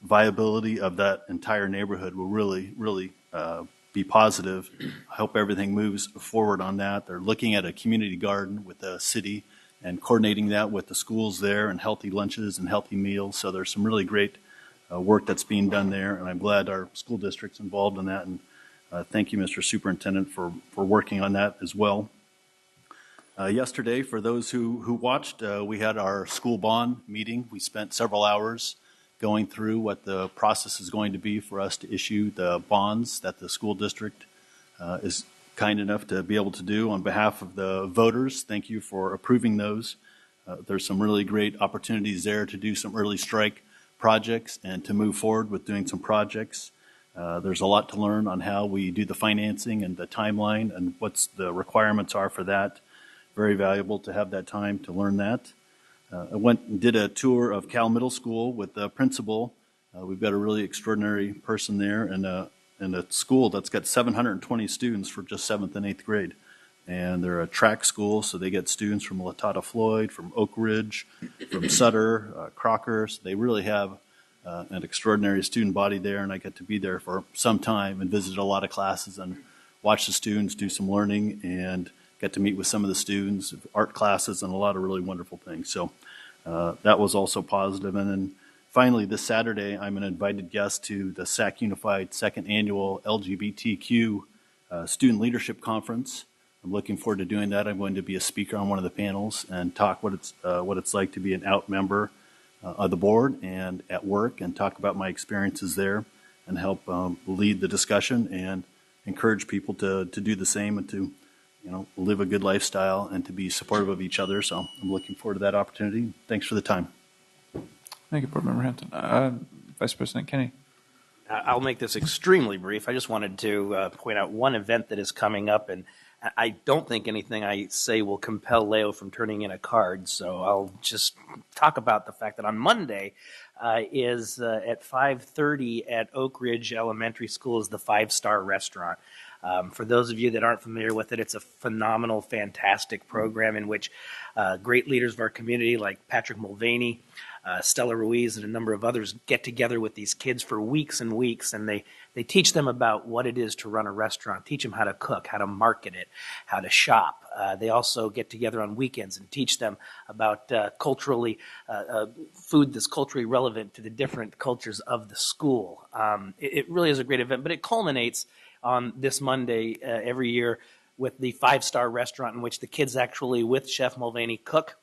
viability of that entire neighborhood will really be positive. I hope everything moves forward on that. They're looking at a community garden with the city and coordinating that with the schools there, and healthy lunches and healthy meals. So there's some really great work that's being done there, and I'm glad our school district's involved in that. And thank you, Mr. Superintendent, for working on that as well. Yesterday, for those who watched, we had our school bond meeting. We spent several hours going through what the process is going to be for us to issue the bonds that the school district is kind enough to be able to do on behalf of the voters. Thank you for approving those. There's some really great opportunities there to do some early strike projects and to move forward with doing some projects. There's a lot to learn on how we do the financing and the timeline and what's the requirements are for that. Very valuable to have that time to learn that. I went and did a tour of Cal Middle School with the principal. We've got a really extraordinary person there, and a school that's got 720 students for just 7th and 8th grade. And they're a track school, so they get students from Latata Floyd, from Oak Ridge, from Sutter, Crocker. So they really have an extraordinary student body there, and I got to be there for some time and visited a lot of classes and watch the students do some learning and get to meet with some of the students, art classes, and a lot of really wonderful things. So that was also positive. And then finally, this Saturday, I'm an invited guest to the SAC Unified second annual LGBTQ Student Leadership Conference. I'm looking forward to doing that. I'm going to be a speaker on one of the panels and talk what it's like to be an out member of the board and at work, and talk about my experiences there and help lead the discussion and encourage people to do the same and to live a good lifestyle and to be supportive of each other. So I'm looking forward to that opportunity. Thanks for the time. Thank you, Board Member Hampton. Vice President Kenny. I'll make this extremely brief. I just wanted to point out one event that is coming up, and I don't think anything I say will compel Leo from turning in a card, so I'll just talk about the fact that on Monday is at 5:30 at Oak Ridge Elementary School is the 5-Star Restaurant. For those of you that aren't familiar with it, it's a phenomenal, fantastic program in which great leaders of our community like Patrick Mulvaney, Stella Ruiz, and a number of others get together with these kids for weeks and weeks, and they teach them about what it is to run a restaurant, teach them how to cook, how to market it, how to shop. They also get together on weekends and teach them about food that's culturally relevant to the different cultures of the school. It really is a great event, but it culminates on this Monday every year with the 5-Star Restaurant, in which the kids actually, with Chef Mulvaney, cook.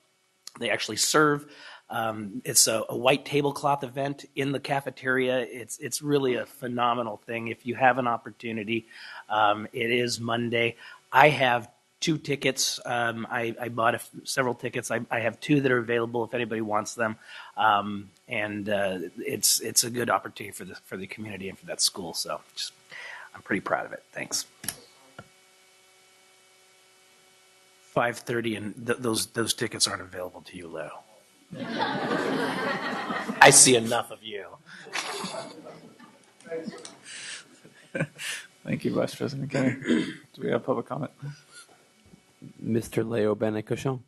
They actually serve. It's a white tablecloth event in the cafeteria. It's really a phenomenal thing. If you have an opportunity, it is Monday. I have 2 tickets. I bought several tickets. I have 2 that are available if anybody wants them. And it's a good opportunity for the community and for that school. So I'm pretty proud of it. Thanks. 5:30, and those tickets aren't available to you, Leo. I see enough of you. Thank you, Vice President Kenny. Do we have public comment? Mr. Leo Bennett Cochon.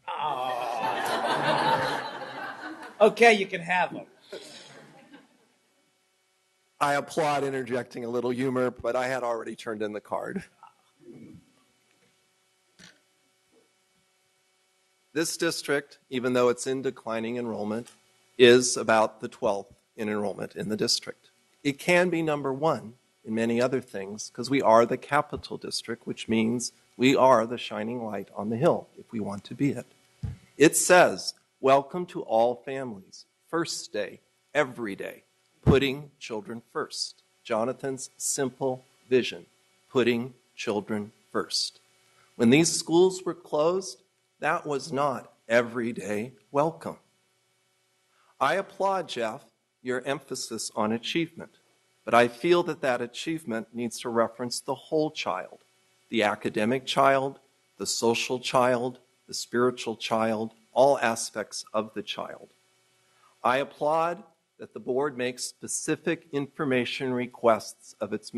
Okay, you can have them. I applaud interjecting a little humor, but I had already turned in the card. This district, even though it's in declining enrollment, is about the 12th in enrollment in the district. It can be number one in many other things because we are the capital district, which means we are the shining light on the hill if we want to be it. It says, welcome to all families, first day, every day, putting children first. Jonathan's simple vision, putting children first. When these schools were closed, that was not everyday welcome. I applaud, Jeff, your emphasis on achievement, but I feel that that achievement needs to reference the whole child, the academic child, the social child, the spiritual child, all aspects of the child. I applaud that the board makes specific information requests of its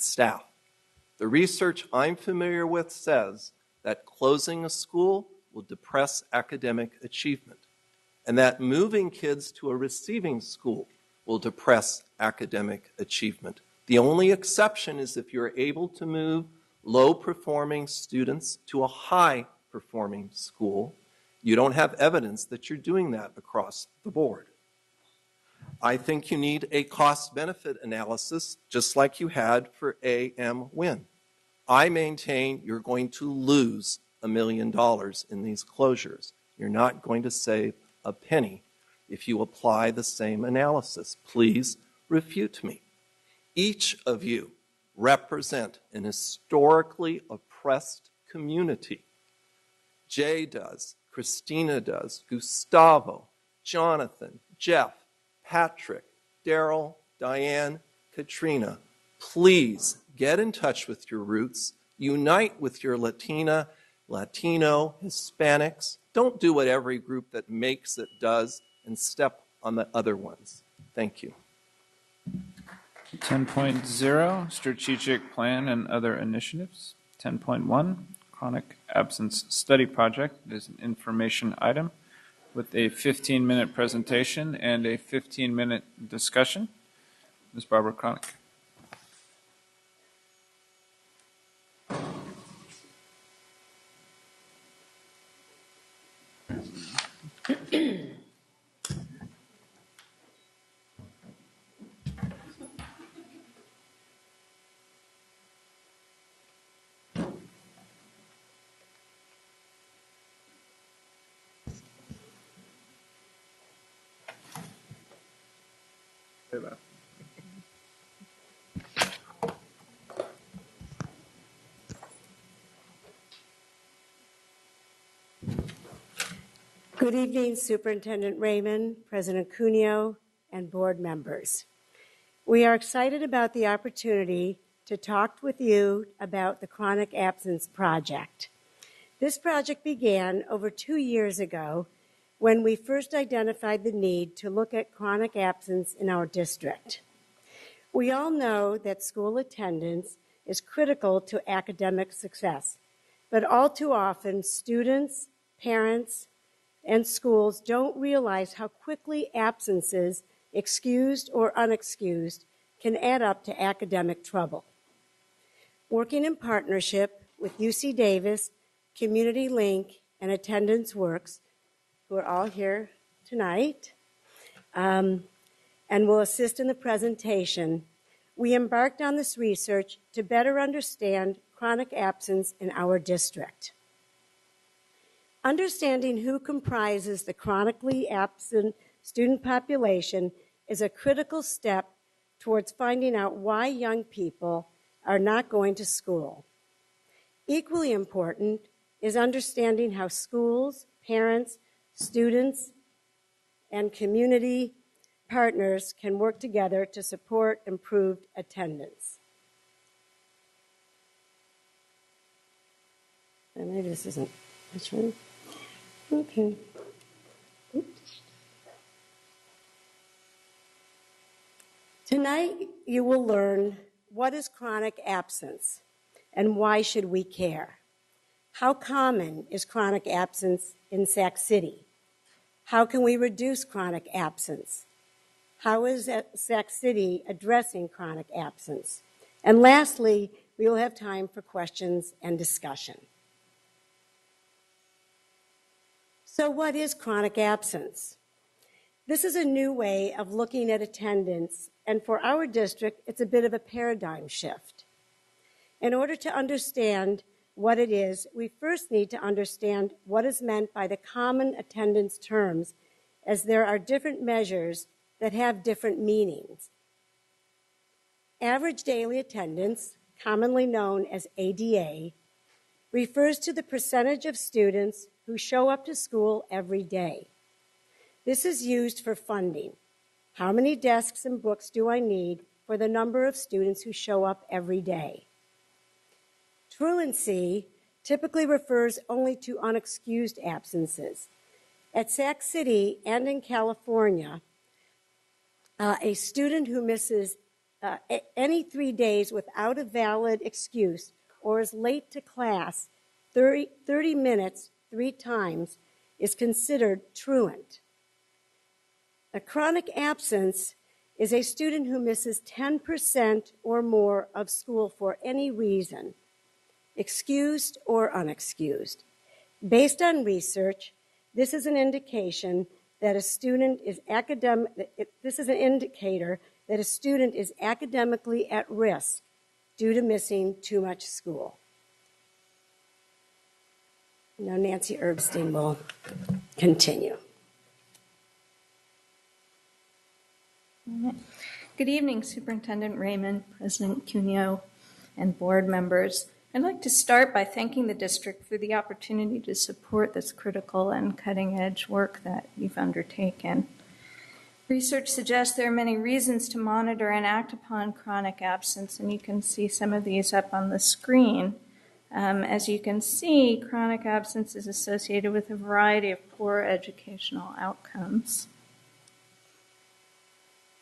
staff. The research I'm familiar with says that closing a school will depress academic achievement, and that moving kids to a receiving school will depress academic achievement. The only exception is if you're able to move low-performing students to a high-performing school. You don't have evidence that you're doing that across the board. I think you need a cost-benefit analysis, just like you had for AM Win. I maintain you're going to lose $1 million in these closures. You're not going to save a penny if you apply the same analysis. Please refute me. Each of you represent an historically oppressed community. Jay does, Christina does, Gustavo, Jonathan, Jeff, Patrick, Daryl, Diane, Katrina. Please get in touch with your roots. Unite with your Latina, Latino, Hispanics. Don't do what every group that makes it does and step on the other ones. Thank you. 10.0, Strategic Plan and Other Initiatives. 10.1, Chronic Absence Study Project. It is an information item with a 15-minute presentation and a 15-minute discussion. Ms. Barbara Chronic. Good evening, Superintendent Raymond, President Cuneo, and board members. We are excited about the opportunity to talk with you about the Chronic Absence Project. This project began over 2 years ago when we first identified the need to look at chronic absence in our district. We all know that school attendance is critical to academic success, but all too often students, parents, and schools don't realize how quickly absences, excused or unexcused, can add up to academic trouble. Working in partnership with UC Davis, Community Link, and Attendance Works, who are all here tonight, and will assist in the presentation, we embarked on this research to better understand chronic absence in our district. Understanding who comprises the chronically absent student population is a critical step towards finding out why young people are not going to school. Equally important is understanding how schools, parents, students, and community partners can work together to support improved attendance. And maybe this isn't, which one? Okay. Oops. Tonight, you will learn what is chronic absence and why should we care. How common is chronic absence in Sac City? How can we reduce chronic absence? How is Sac City addressing chronic absence? And lastly, we will have time for questions and discussion. So what is chronic absence? This is a new way of looking at attendance, and for our district, it's a bit of a paradigm shift. In order to understand what it is, we first need to understand what is meant by the common attendance terms, as there are different measures that have different meanings. Average daily attendance, commonly known as ADA, refers to the percentage of students who show up to school every day. This is used for funding. How many desks and books do I need for the number of students who show up every day? Truancy typically refers only to unexcused absences. At Sac City and in California, a student who misses any 3 days without a valid excuse or is late to class 30 minutes 3 times is considered truant. A chronic absence is a student who misses 10% or more of school for any reason, excused or unexcused. Based on research, this is an indication that a student is academically at risk due to missing too much school. Now Nancy Erbstein will continue. Good evening, Superintendent Raymond, President Cuneo, and board members. I'd like to start by thanking the district for the opportunity to support this critical and cutting-edge work that you've undertaken. Research suggests there are many reasons to monitor and act upon chronic absence, and you can see some of these up on the screen. As you can see, chronic absence is associated with a variety of poor educational outcomes.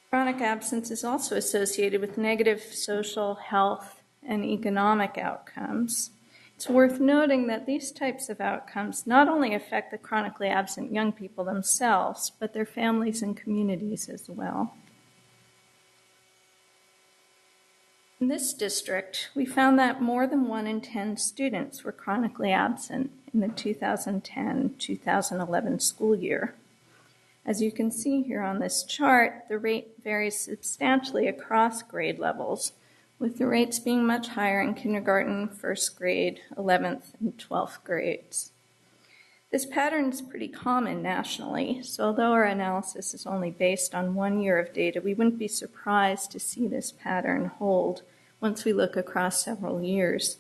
Chronic absence is also associated with negative social, health, and economic outcomes. It's worth noting that these types of outcomes not only affect the chronically absent young people themselves, but their families and communities as well. In this district, we found that more than 1 in 10 students were chronically absent in the 2010-2011 school year. As you can see here on this chart, the rate varies substantially across grade levels, with the rates being much higher in kindergarten, first grade, 11th, and 12th grades. This pattern is pretty common nationally, so although our analysis is only based on 1 year of data, we wouldn't be surprised to see this pattern hold once we look across several years.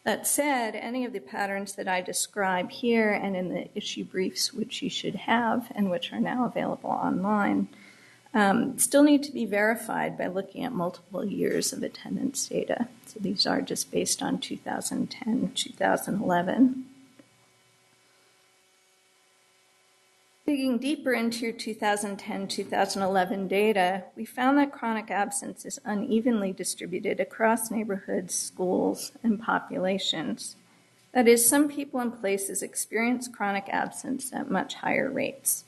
That said, any of the patterns that I describe here and in the issue briefs, which you should have and which are now available online, still need to be verified by looking at multiple years of attendance data. So these are just based on 2010-2011. Digging deeper into your 2010-2011 data, we found that chronic absence is unevenly distributed across neighborhoods, schools, and populations. That is, some people and places experience chronic absence at much higher rates,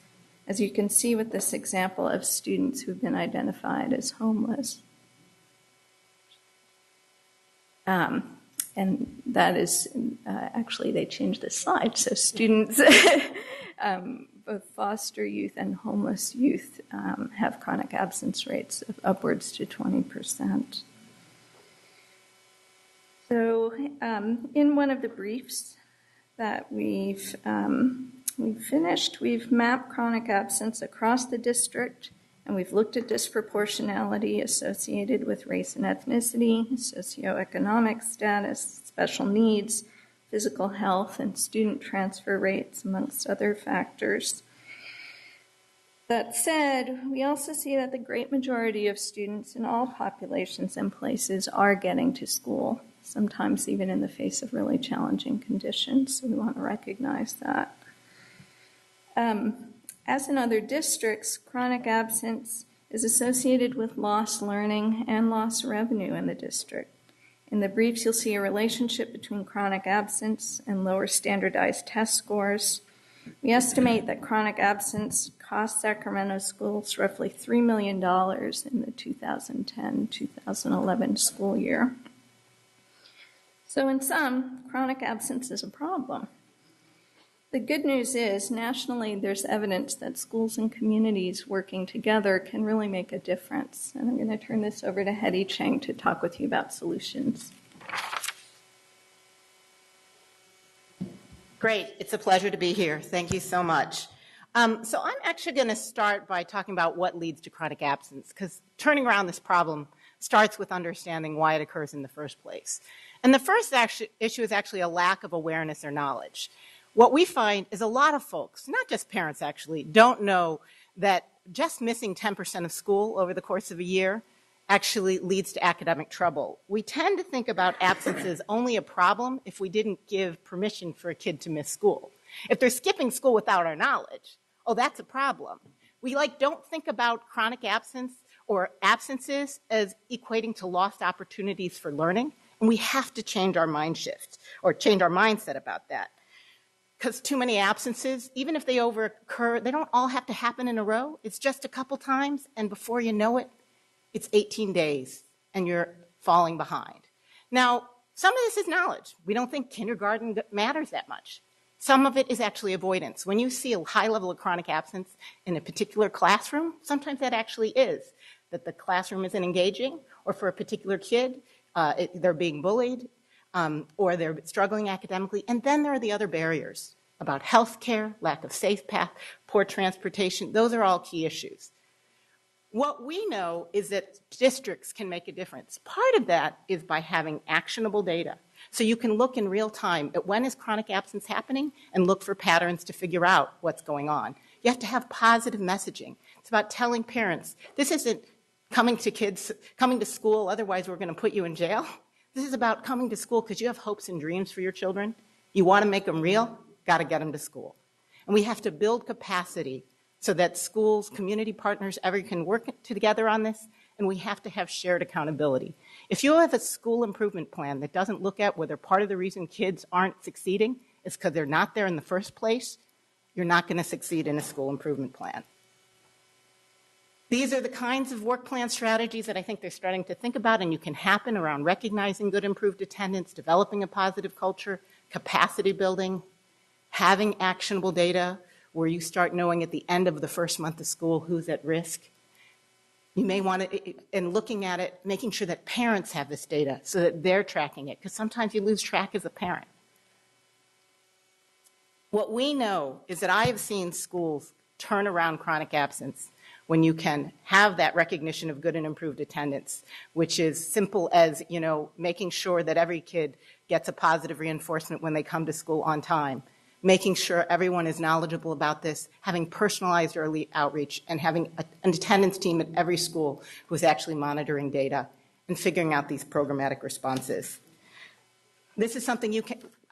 as you can see with this example of students who've been identified as homeless. And that is, actually they changed the slide, so students, both foster youth and homeless youth have chronic absence rates of upwards to 20%. So in one of the briefs that we've finished, we've mapped chronic absence across the district, and we've looked at disproportionality associated with race and ethnicity, socioeconomic status, special needs, physical health, and student transfer rates, amongst other factors. That said, we also see that the great majority of students in all populations and places are getting to school, sometimes even in the face of really challenging conditions, so we want to recognize that. As in other districts, chronic absence is associated with lost learning and lost revenue in the district. In the briefs, you'll see a relationship between chronic absence and lower standardized test scores. We estimate that chronic absence cost Sacramento schools roughly $3 million in the 2010-2011 school year. So in sum, chronic absence is a problem. The good news is, nationally, there's evidence that schools and communities working together can really make a difference. And I'm going to turn this over to Hetty Cheng to talk with you about solutions. Great. It's a pleasure to be here. Thank you so much. So I'm actually going to start by talking about what leads to chronic absence, because turning around this problem starts with understanding why it occurs in the first place. And the first issue is actually a lack of awareness or knowledge. What we find is a lot of folks, not just parents actually, don't know that just missing 10% of school over the course of a year actually leads to academic trouble. We tend to think about absences only a problem if we didn't give permission for a kid to miss school. If they're skipping school without our knowledge, oh, that's a problem. We don't think about chronic absence or absences as equating to lost opportunities for learning, and we have to change our mind shift or change our mindset about that. Because too many absences, even if they occur, they don't all have to happen in a row. It's just a couple times, and before you know it, it's 18 days, and you're falling behind. Now, some of this is knowledge. We don't think kindergarten matters that much. Some of it is actually avoidance. When you see a high level of chronic absence in a particular classroom, sometimes that actually is that the classroom isn't engaging, or for a particular kid, they're being bullied, or they're struggling academically. And then there are the other barriers about health care, lack of safe path, poor transportation. Those are all key issues. What we know is that districts can make a difference. Part of that is by having actionable data. So you can look in real time at when is chronic absence happening and look for patterns to figure out what's going on. You have to have positive messaging. It's about telling parents, this isn't coming to school, otherwise we're going to put you in jail. This is about coming to school because you have hopes and dreams for your children. You want to make them real, got to get them to school. And we have to build capacity so that schools, community partners, everyone can work together on this, and we have to have shared accountability. If you have a school improvement plan that doesn't look at whether part of the reason kids aren't succeeding is because they're not there in the first place, you're not going to succeed in a school improvement plan. These are the kinds of work plan strategies that I think they're starting to think about and you can happen around recognizing good improved attendance, developing a positive culture, capacity building, having actionable data where you start knowing at the end of the first month of school who's at risk. You may want to, and looking at it, making sure that parents have this data so that they're tracking it, because sometimes you lose track as a parent. What we know is that I have seen schools turn around chronic absence when you can have that recognition of good and improved attendance, which is simple as, making sure that every kid gets a positive reinforcement when they come to school on time, making sure everyone is knowledgeable about this, having personalized early outreach, and having an attendance team at every school who's actually monitoring data and figuring out these programmatic responses. This is something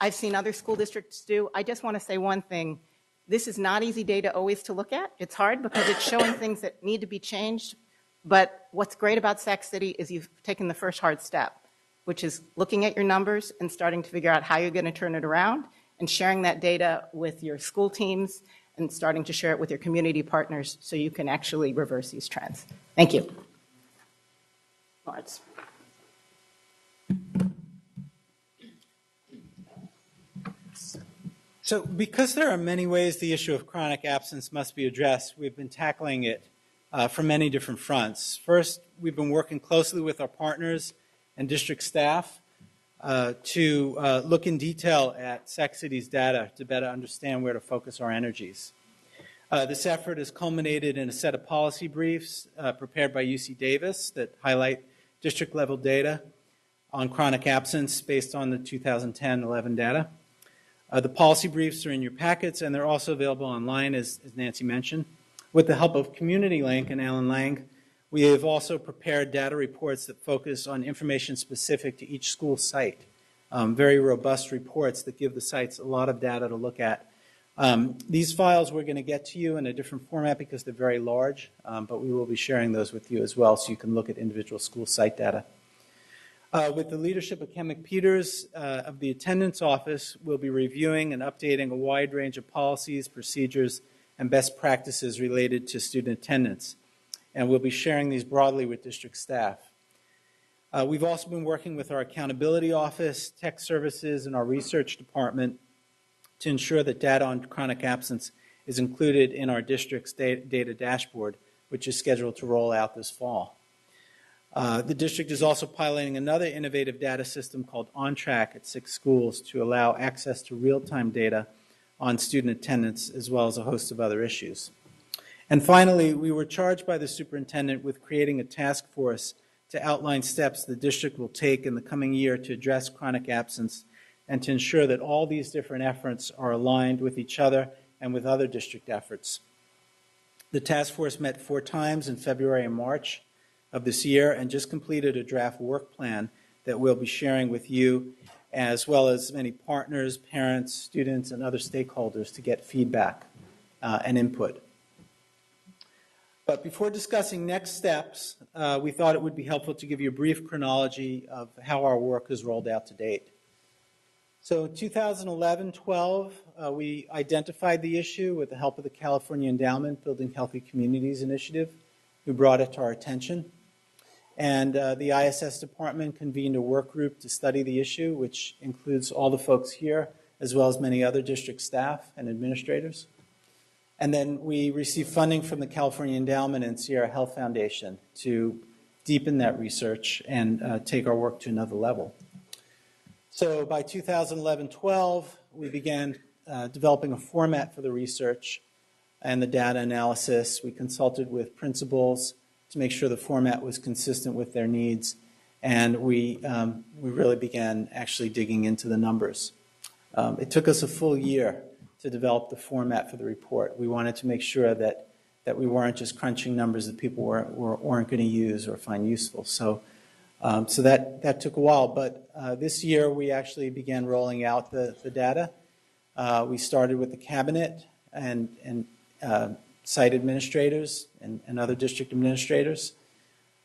I've seen other school districts do. I just want to say one thing. This is not easy data always to look at. It's hard because it's showing things that need to be changed. But what's great about Sac City is you've taken the first hard step, which is looking at your numbers and starting to figure out how you're going to turn it around and sharing that data with your school teams and starting to share it with your community partners so you can actually reverse these trends. Thank you. Lawrence. So because there are many ways the issue of chronic absence must be addressed, we've been tackling it from many different fronts. First, we've been working closely with our partners and district staff to look in detail at Sac City's data to better understand where to focus our energies. This effort has culminated in a set of policy briefs prepared by UC Davis that highlight district-level data on chronic absence based on the 2010-11 data. The policy briefs are in your packets, and they're also available online, as Nancy mentioned. With the help of Community Link and Alan Lang, we have also prepared data reports that focus on information specific to each school site. Very robust reports that give the sites a lot of data to look at. These files we're going to get to you in a different format because they're very large, but we will be sharing those with you as well so you can look at individual school site data. With the leadership of Ken McPeters of the Attendance Office, we'll be reviewing and updating a wide range of policies, procedures, and best practices related to student attendance. And we'll be sharing these broadly with district staff. We've also been working with our Accountability Office, Tech Services, and our Research Department to ensure that data on chronic absence is included in our district's data dashboard, which is scheduled to roll out this fall. The district is also piloting another innovative data system called OnTrack at 6 schools to allow access to real-time data on student attendance as well as a host of other issues. And finally, we were charged by the superintendent with creating a task force to outline steps the district will take in the coming year to address chronic absence and to ensure that all these different efforts are aligned with each other and with other district efforts. The task force met 4 times in February and March of this year and just completed a draft work plan that we'll be sharing with you, as well as many partners, parents, students, and other stakeholders to get feedback and input. But before discussing next steps, we thought it would be helpful to give you a brief chronology of how our work has rolled out to date. So in 2011-12, we identified the issue with the help of the California Endowment Building Healthy Communities Initiative, who brought it to our attention. And the ISS department convened a work group to study the issue, which includes all the folks here, as well as many other district staff and administrators. And then we received funding from the California Endowment and Sierra Health Foundation to deepen that research and take our work to another level. So by 2011-12, we began developing a format for the research and the data analysis. We consulted with principals to make sure the format was consistent with their needs, and we really began actually digging into the numbers. It took us a full year to develop the format for the report. We wanted to make sure that we weren't just crunching numbers that people weren't going to use or find useful. So that took a while, but this year we actually began rolling out the data. We started with the cabinet and site administrators and other district administrators.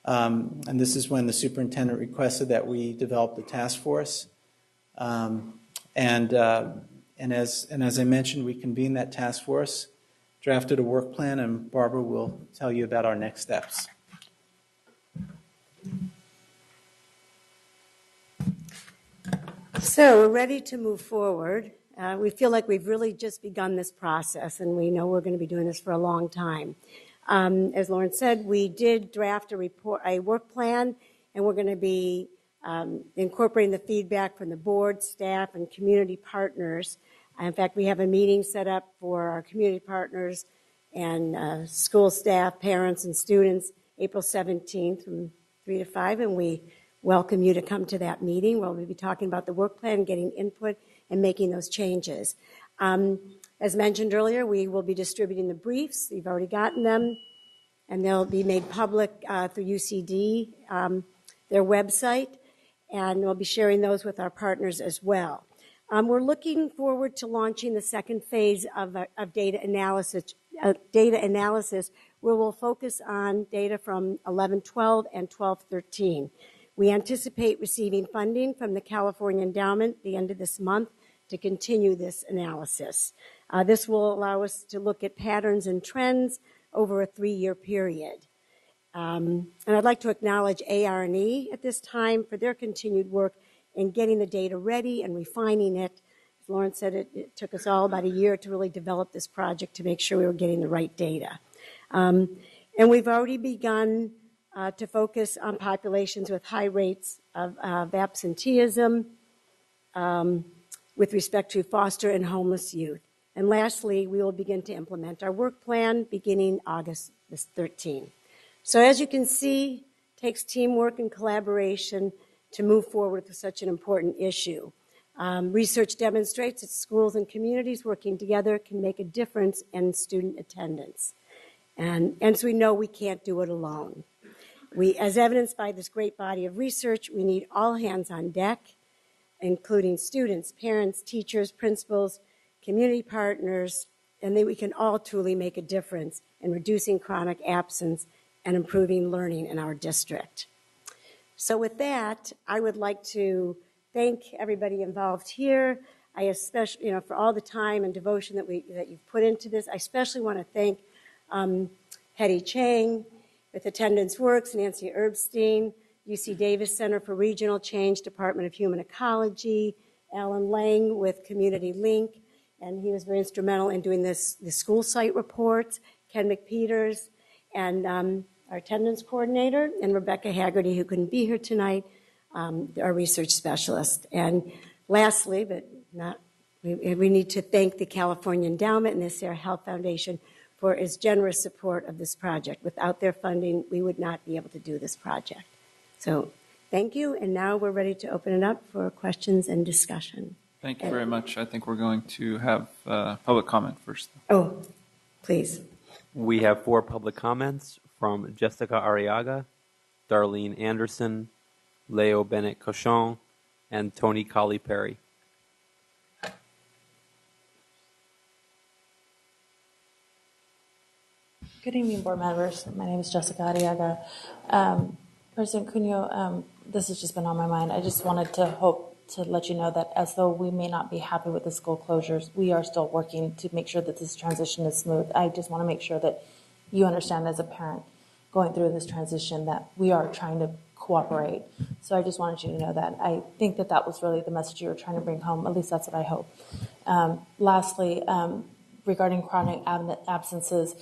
And this is when the superintendent requested that we develop the task force. And as I mentioned, we convened that task force, drafted a work plan, and Barbara will tell you about our next steps. So we're ready to move forward. We feel like we've really just begun this process, and we know we're going to be doing this for a long time. As Lauren said, we did draft a work plan, and we're going to be incorporating the feedback from the board, staff, and community partners. In fact, we have a meeting set up for our community partners and school staff, parents, and students April 17th from 3 to 5, and we welcome you to come to that meeting where we'll be talking about the work plan, getting input, and making those changes. As mentioned earlier, we will be distributing the briefs. You've already gotten them, and they'll be made public through UCD, their website, and we'll be sharing those with our partners as well. We're looking forward to launching the second phase of data analysis, where we'll focus on data from 11-12 and 12-13. We anticipate receiving funding from the California Endowment at the end of this month to continue this analysis. This will allow us to look at patterns and trends over a 3-year period. And I'd like to acknowledge AR&E at this time for their continued work in getting the data ready and refining it. As Lauren said, it took us all about a year to really develop this project to make sure we were getting the right data. And we've already begun to focus on populations with high rates of absenteeism with respect to foster and homeless youth. And lastly, we will begin to implement our work plan beginning August 13. So as you can see, it takes teamwork and collaboration to move forward with such an important issue. Research demonstrates that schools and communities working together can make a difference in student attendance. And so we know we can't do it alone. As evidenced by this great body of research, we need all hands on deck, including students, parents, teachers, principals, community partners, and then we can all truly make a difference in reducing chronic absence and improving learning in our district. So with that, I would like to thank everybody involved here. I especially, for all the time and devotion that you've put into this. I especially want to thank Hetty Chang with Attendance Works, Nancy Erbstein, UC Davis Center for Regional Change, Department of Human Ecology, Alan Lang with Community Link, and he was very instrumental in doing the school site reports, Ken McPeters, and our attendance coordinator, and Rebecca Haggerty, who couldn't be here tonight, our research specialist. And lastly, but not, we need to thank the California Endowment and the Sarah Health Foundation for its generous support of this project. Without their funding, we would not be able to do this project. So thank you, and now we're ready to open it up for questions and discussion. Thank you very much. I think we're going to have public comment first. Oh, please. We have 4 public comments from Jessica Arriaga, Darlene Anderson, Leo Bennett Cochon, and Tony Colley Perry. Good evening, board members. My name is Jessica Arriaga. President Cuneo, this has just been on my mind. I just wanted to hope to let you know that as though we may not be happy with the school closures, we are still working to make sure that this transition is smooth. I just want to make sure that you understand as a parent going through this transition that we are trying to cooperate. So I just wanted you to know that. I think that that was really the message you were trying to bring home. At least that's what I hope. Lastly, regarding chronic absences,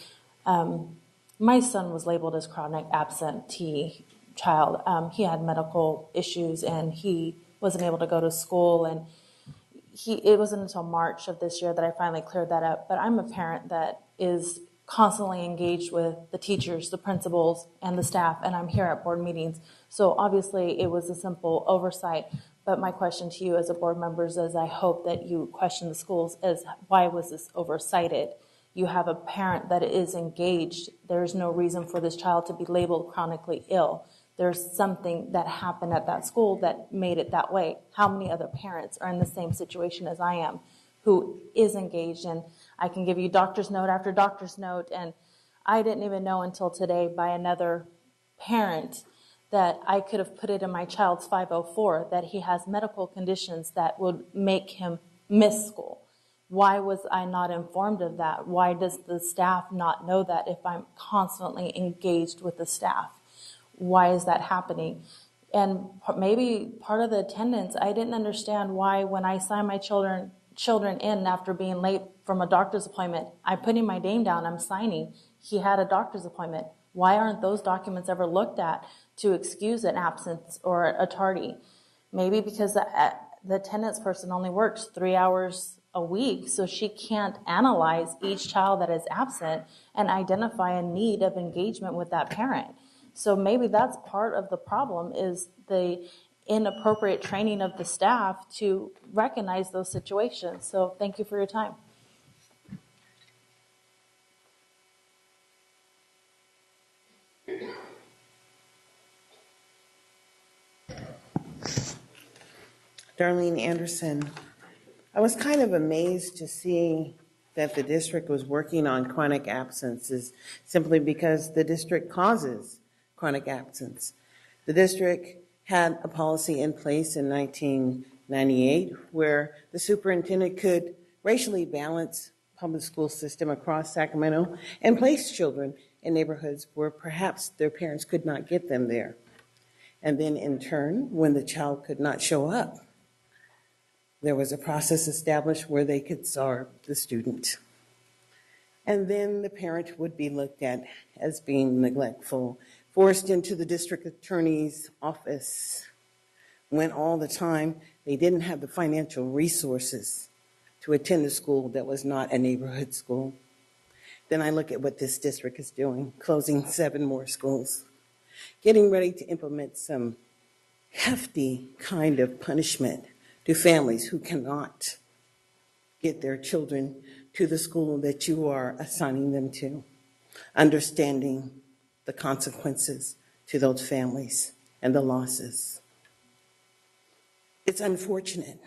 my son was labeled as chronic absentee child. He had medical issues and he wasn't able to go to school, and it wasn't until March of this year that I finally cleared that up. But I'm a parent that is constantly engaged with the teachers, the principals, and the staff, and I'm here at board meetings. So obviously it was a simple oversight. But my question to you as a board member is, I hope that you question the schools, is why was this oversighted? You have a parent that is engaged. There's no reason for this child to be labeled chronically ill. There's something that happened at that school that made it that way. How many other parents are in the same situation as I am who is engaged? And I can give you doctor's note after doctor's note. And I didn't even know until today by another parent that I could have put it in my child's 504 that he has medical conditions that would make him miss school. Why was I not informed of that? Why does the staff not know that if I'm constantly engaged with the staff? Why is that happening? And maybe part of the attendance, I didn't understand why when I signed my children in after being late from a doctor's appointment, I put in my name down, I'm signing. He had a doctor's appointment. Why aren't those documents ever looked at to excuse an absence or a tardy? Maybe because the attendance person only works 3 hours a week, so she can't analyze each child that is absent and identify a need of engagement with that parent. So maybe that's part of the problem, is the inappropriate training of the staff to recognize those situations. So thank you for your time. Darlene Anderson, I was kind of amazed to see that the district was working on chronic absences simply because the district causes chronic absence. The district had a policy in place in 1998 where the superintendent could racially balance public school system across Sacramento and place children in neighborhoods where perhaps their parents could not get them there. And then in turn, when the child could not show up, there was a process established where they could SAR the student. And then the parent would be looked at as being neglectful, forced into the district attorney's office, when all the time they didn't have the financial resources to attend a school that was not a neighborhood school. Then I look at what this district is doing, closing 7 more schools, getting ready to implement some hefty kind of punishment to families who cannot get their children to the school that you are assigning them to, understanding the consequences to those families and the losses. It's unfortunate,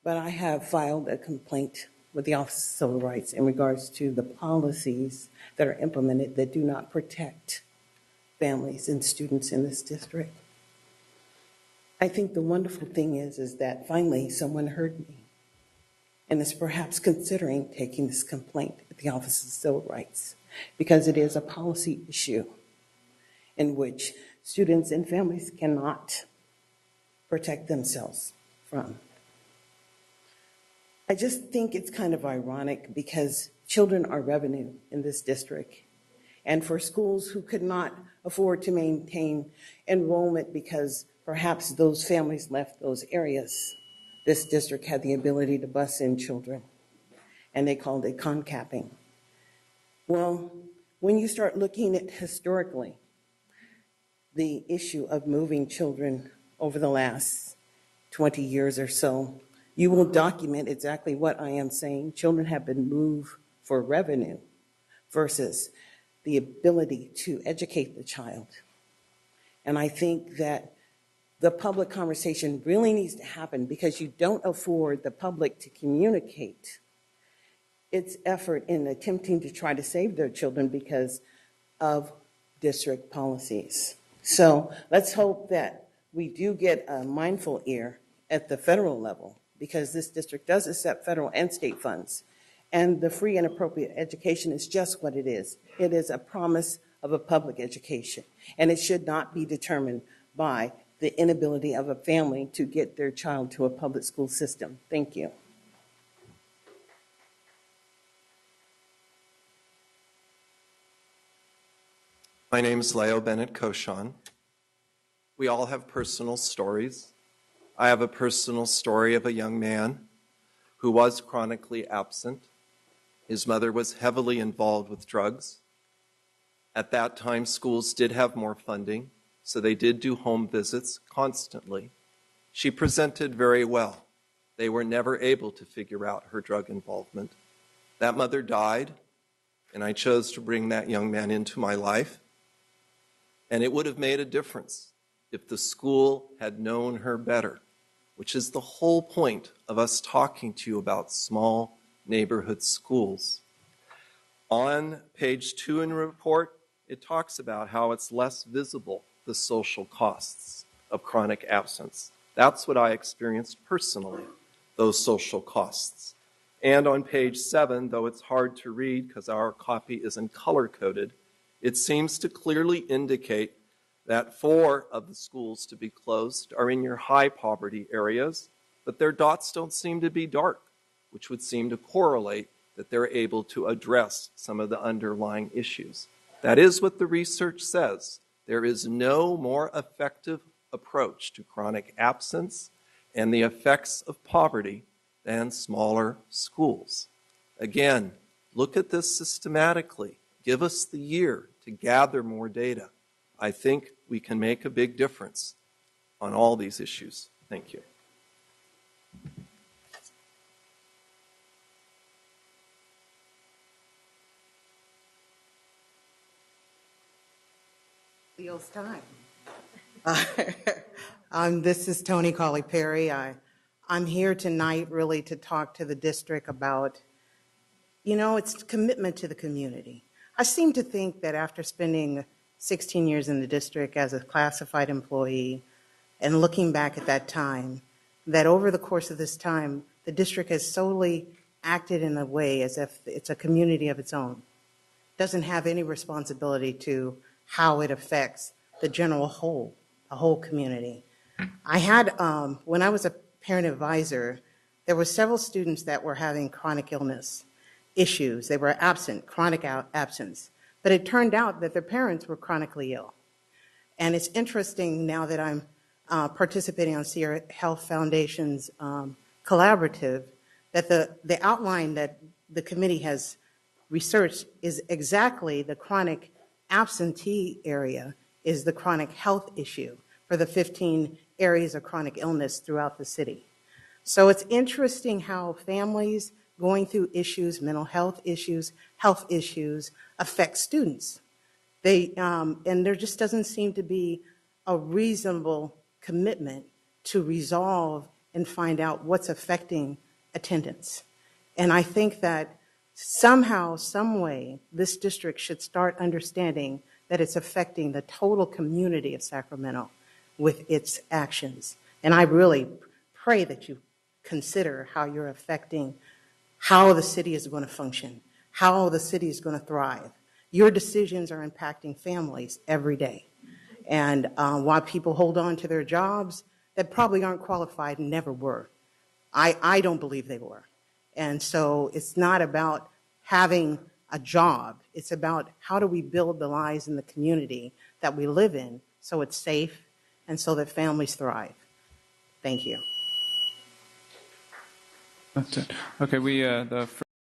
but I have filed a complaint with the Office of Civil Rights in regards to the policies that are implemented that do not protect families and students in this district. I think the wonderful thing is that finally someone heard me and is perhaps considering taking this complaint at the Office of Civil Rights, because it is a policy issue in which students and families cannot protect themselves from. I just think it's kind of ironic because children are revenue in this district. And for schools who could not afford to maintain enrollment because perhaps those families left those areas, this district had the ability to bus in children, and they called it concapping. Well, when you start looking at historically the issue of moving children over the last 20 years or so, you will document exactly what I am saying. Children have been moved for revenue versus the ability to educate the child. And I think that the public conversation really needs to happen because you don't afford the public to communicate its effort in attempting to try to save their children because of district policies. So let's hope that we do get a mindful ear at the federal level, because this district does accept federal and state funds. And the free and appropriate education is just what it is. It is a promise of a public education, and it should not be determined by the inability of a family to get their child to a public school system. Thank you. My name is Leo Bennett Cochon. We all have personal stories. I have a personal story of a young man who was chronically absent. His mother was heavily involved with drugs. At that time, schools did have more funding, so they did do home visits constantly. She presented very well. They were never able to figure out her drug involvement. That mother died, and I chose to bring that young man into my life. And it would have made a difference if the school had known her better, which is the whole point of us talking to you about small neighborhood schools. On page 2 in the report, it talks about how it's less visible, the social costs of chronic absence. That's what I experienced personally, those social costs. And on page 7, though it's hard to read because our copy isn't color-coded, it seems to clearly indicate that 4 of the schools to be closed are in your high poverty areas, but their dots don't seem to be dark, which would seem to correlate that they're able to address some of the underlying issues. That is what the research says. There is no more effective approach to chronic absence and the effects of poverty than smaller schools. Again, look at this systematically. Give us the year to gather more data. I think we can make a big difference on all these issues. Thank you. Leo's time. This is Tony Colley Perry. I'm here tonight really to talk to the district about, its commitment to the community. I seem to think that after spending 16 years in the district as a classified employee and looking back at that time, that over the course of this time, the district has solely acted in a way as if it's a community of its own. Doesn't have any responsibility to how it affects the general whole, the whole community. I had, when I was a parent advisor, there were several students that were having chronic illness issues. They were absent, chronic absence. But it turned out that their parents were chronically ill. And it's interesting now that I'm participating on Sierra Health Foundation's collaborative, that the outline that the committee has researched is exactly the chronic absentee area is the chronic health issue for the 15 areas of chronic illness throughout the city. So it's interesting how families going through issues, mental health issues affect students. And there just doesn't seem to be a reasonable commitment to resolve and find out what's affecting attendance. And I think that somehow, some way, this district should start understanding that it's affecting the total community of Sacramento with its actions. And I really pray that you consider how you're affecting how the city is going to function, how the city is going to thrive. Your decisions are impacting families every day. And while people hold on to their jobs that probably aren't qualified and never were, I don't believe they were. And so it's not about having a job. It's about how do we build the lives in the community that we live in so it's safe and so that families thrive. Thank you. That's it. Okay, the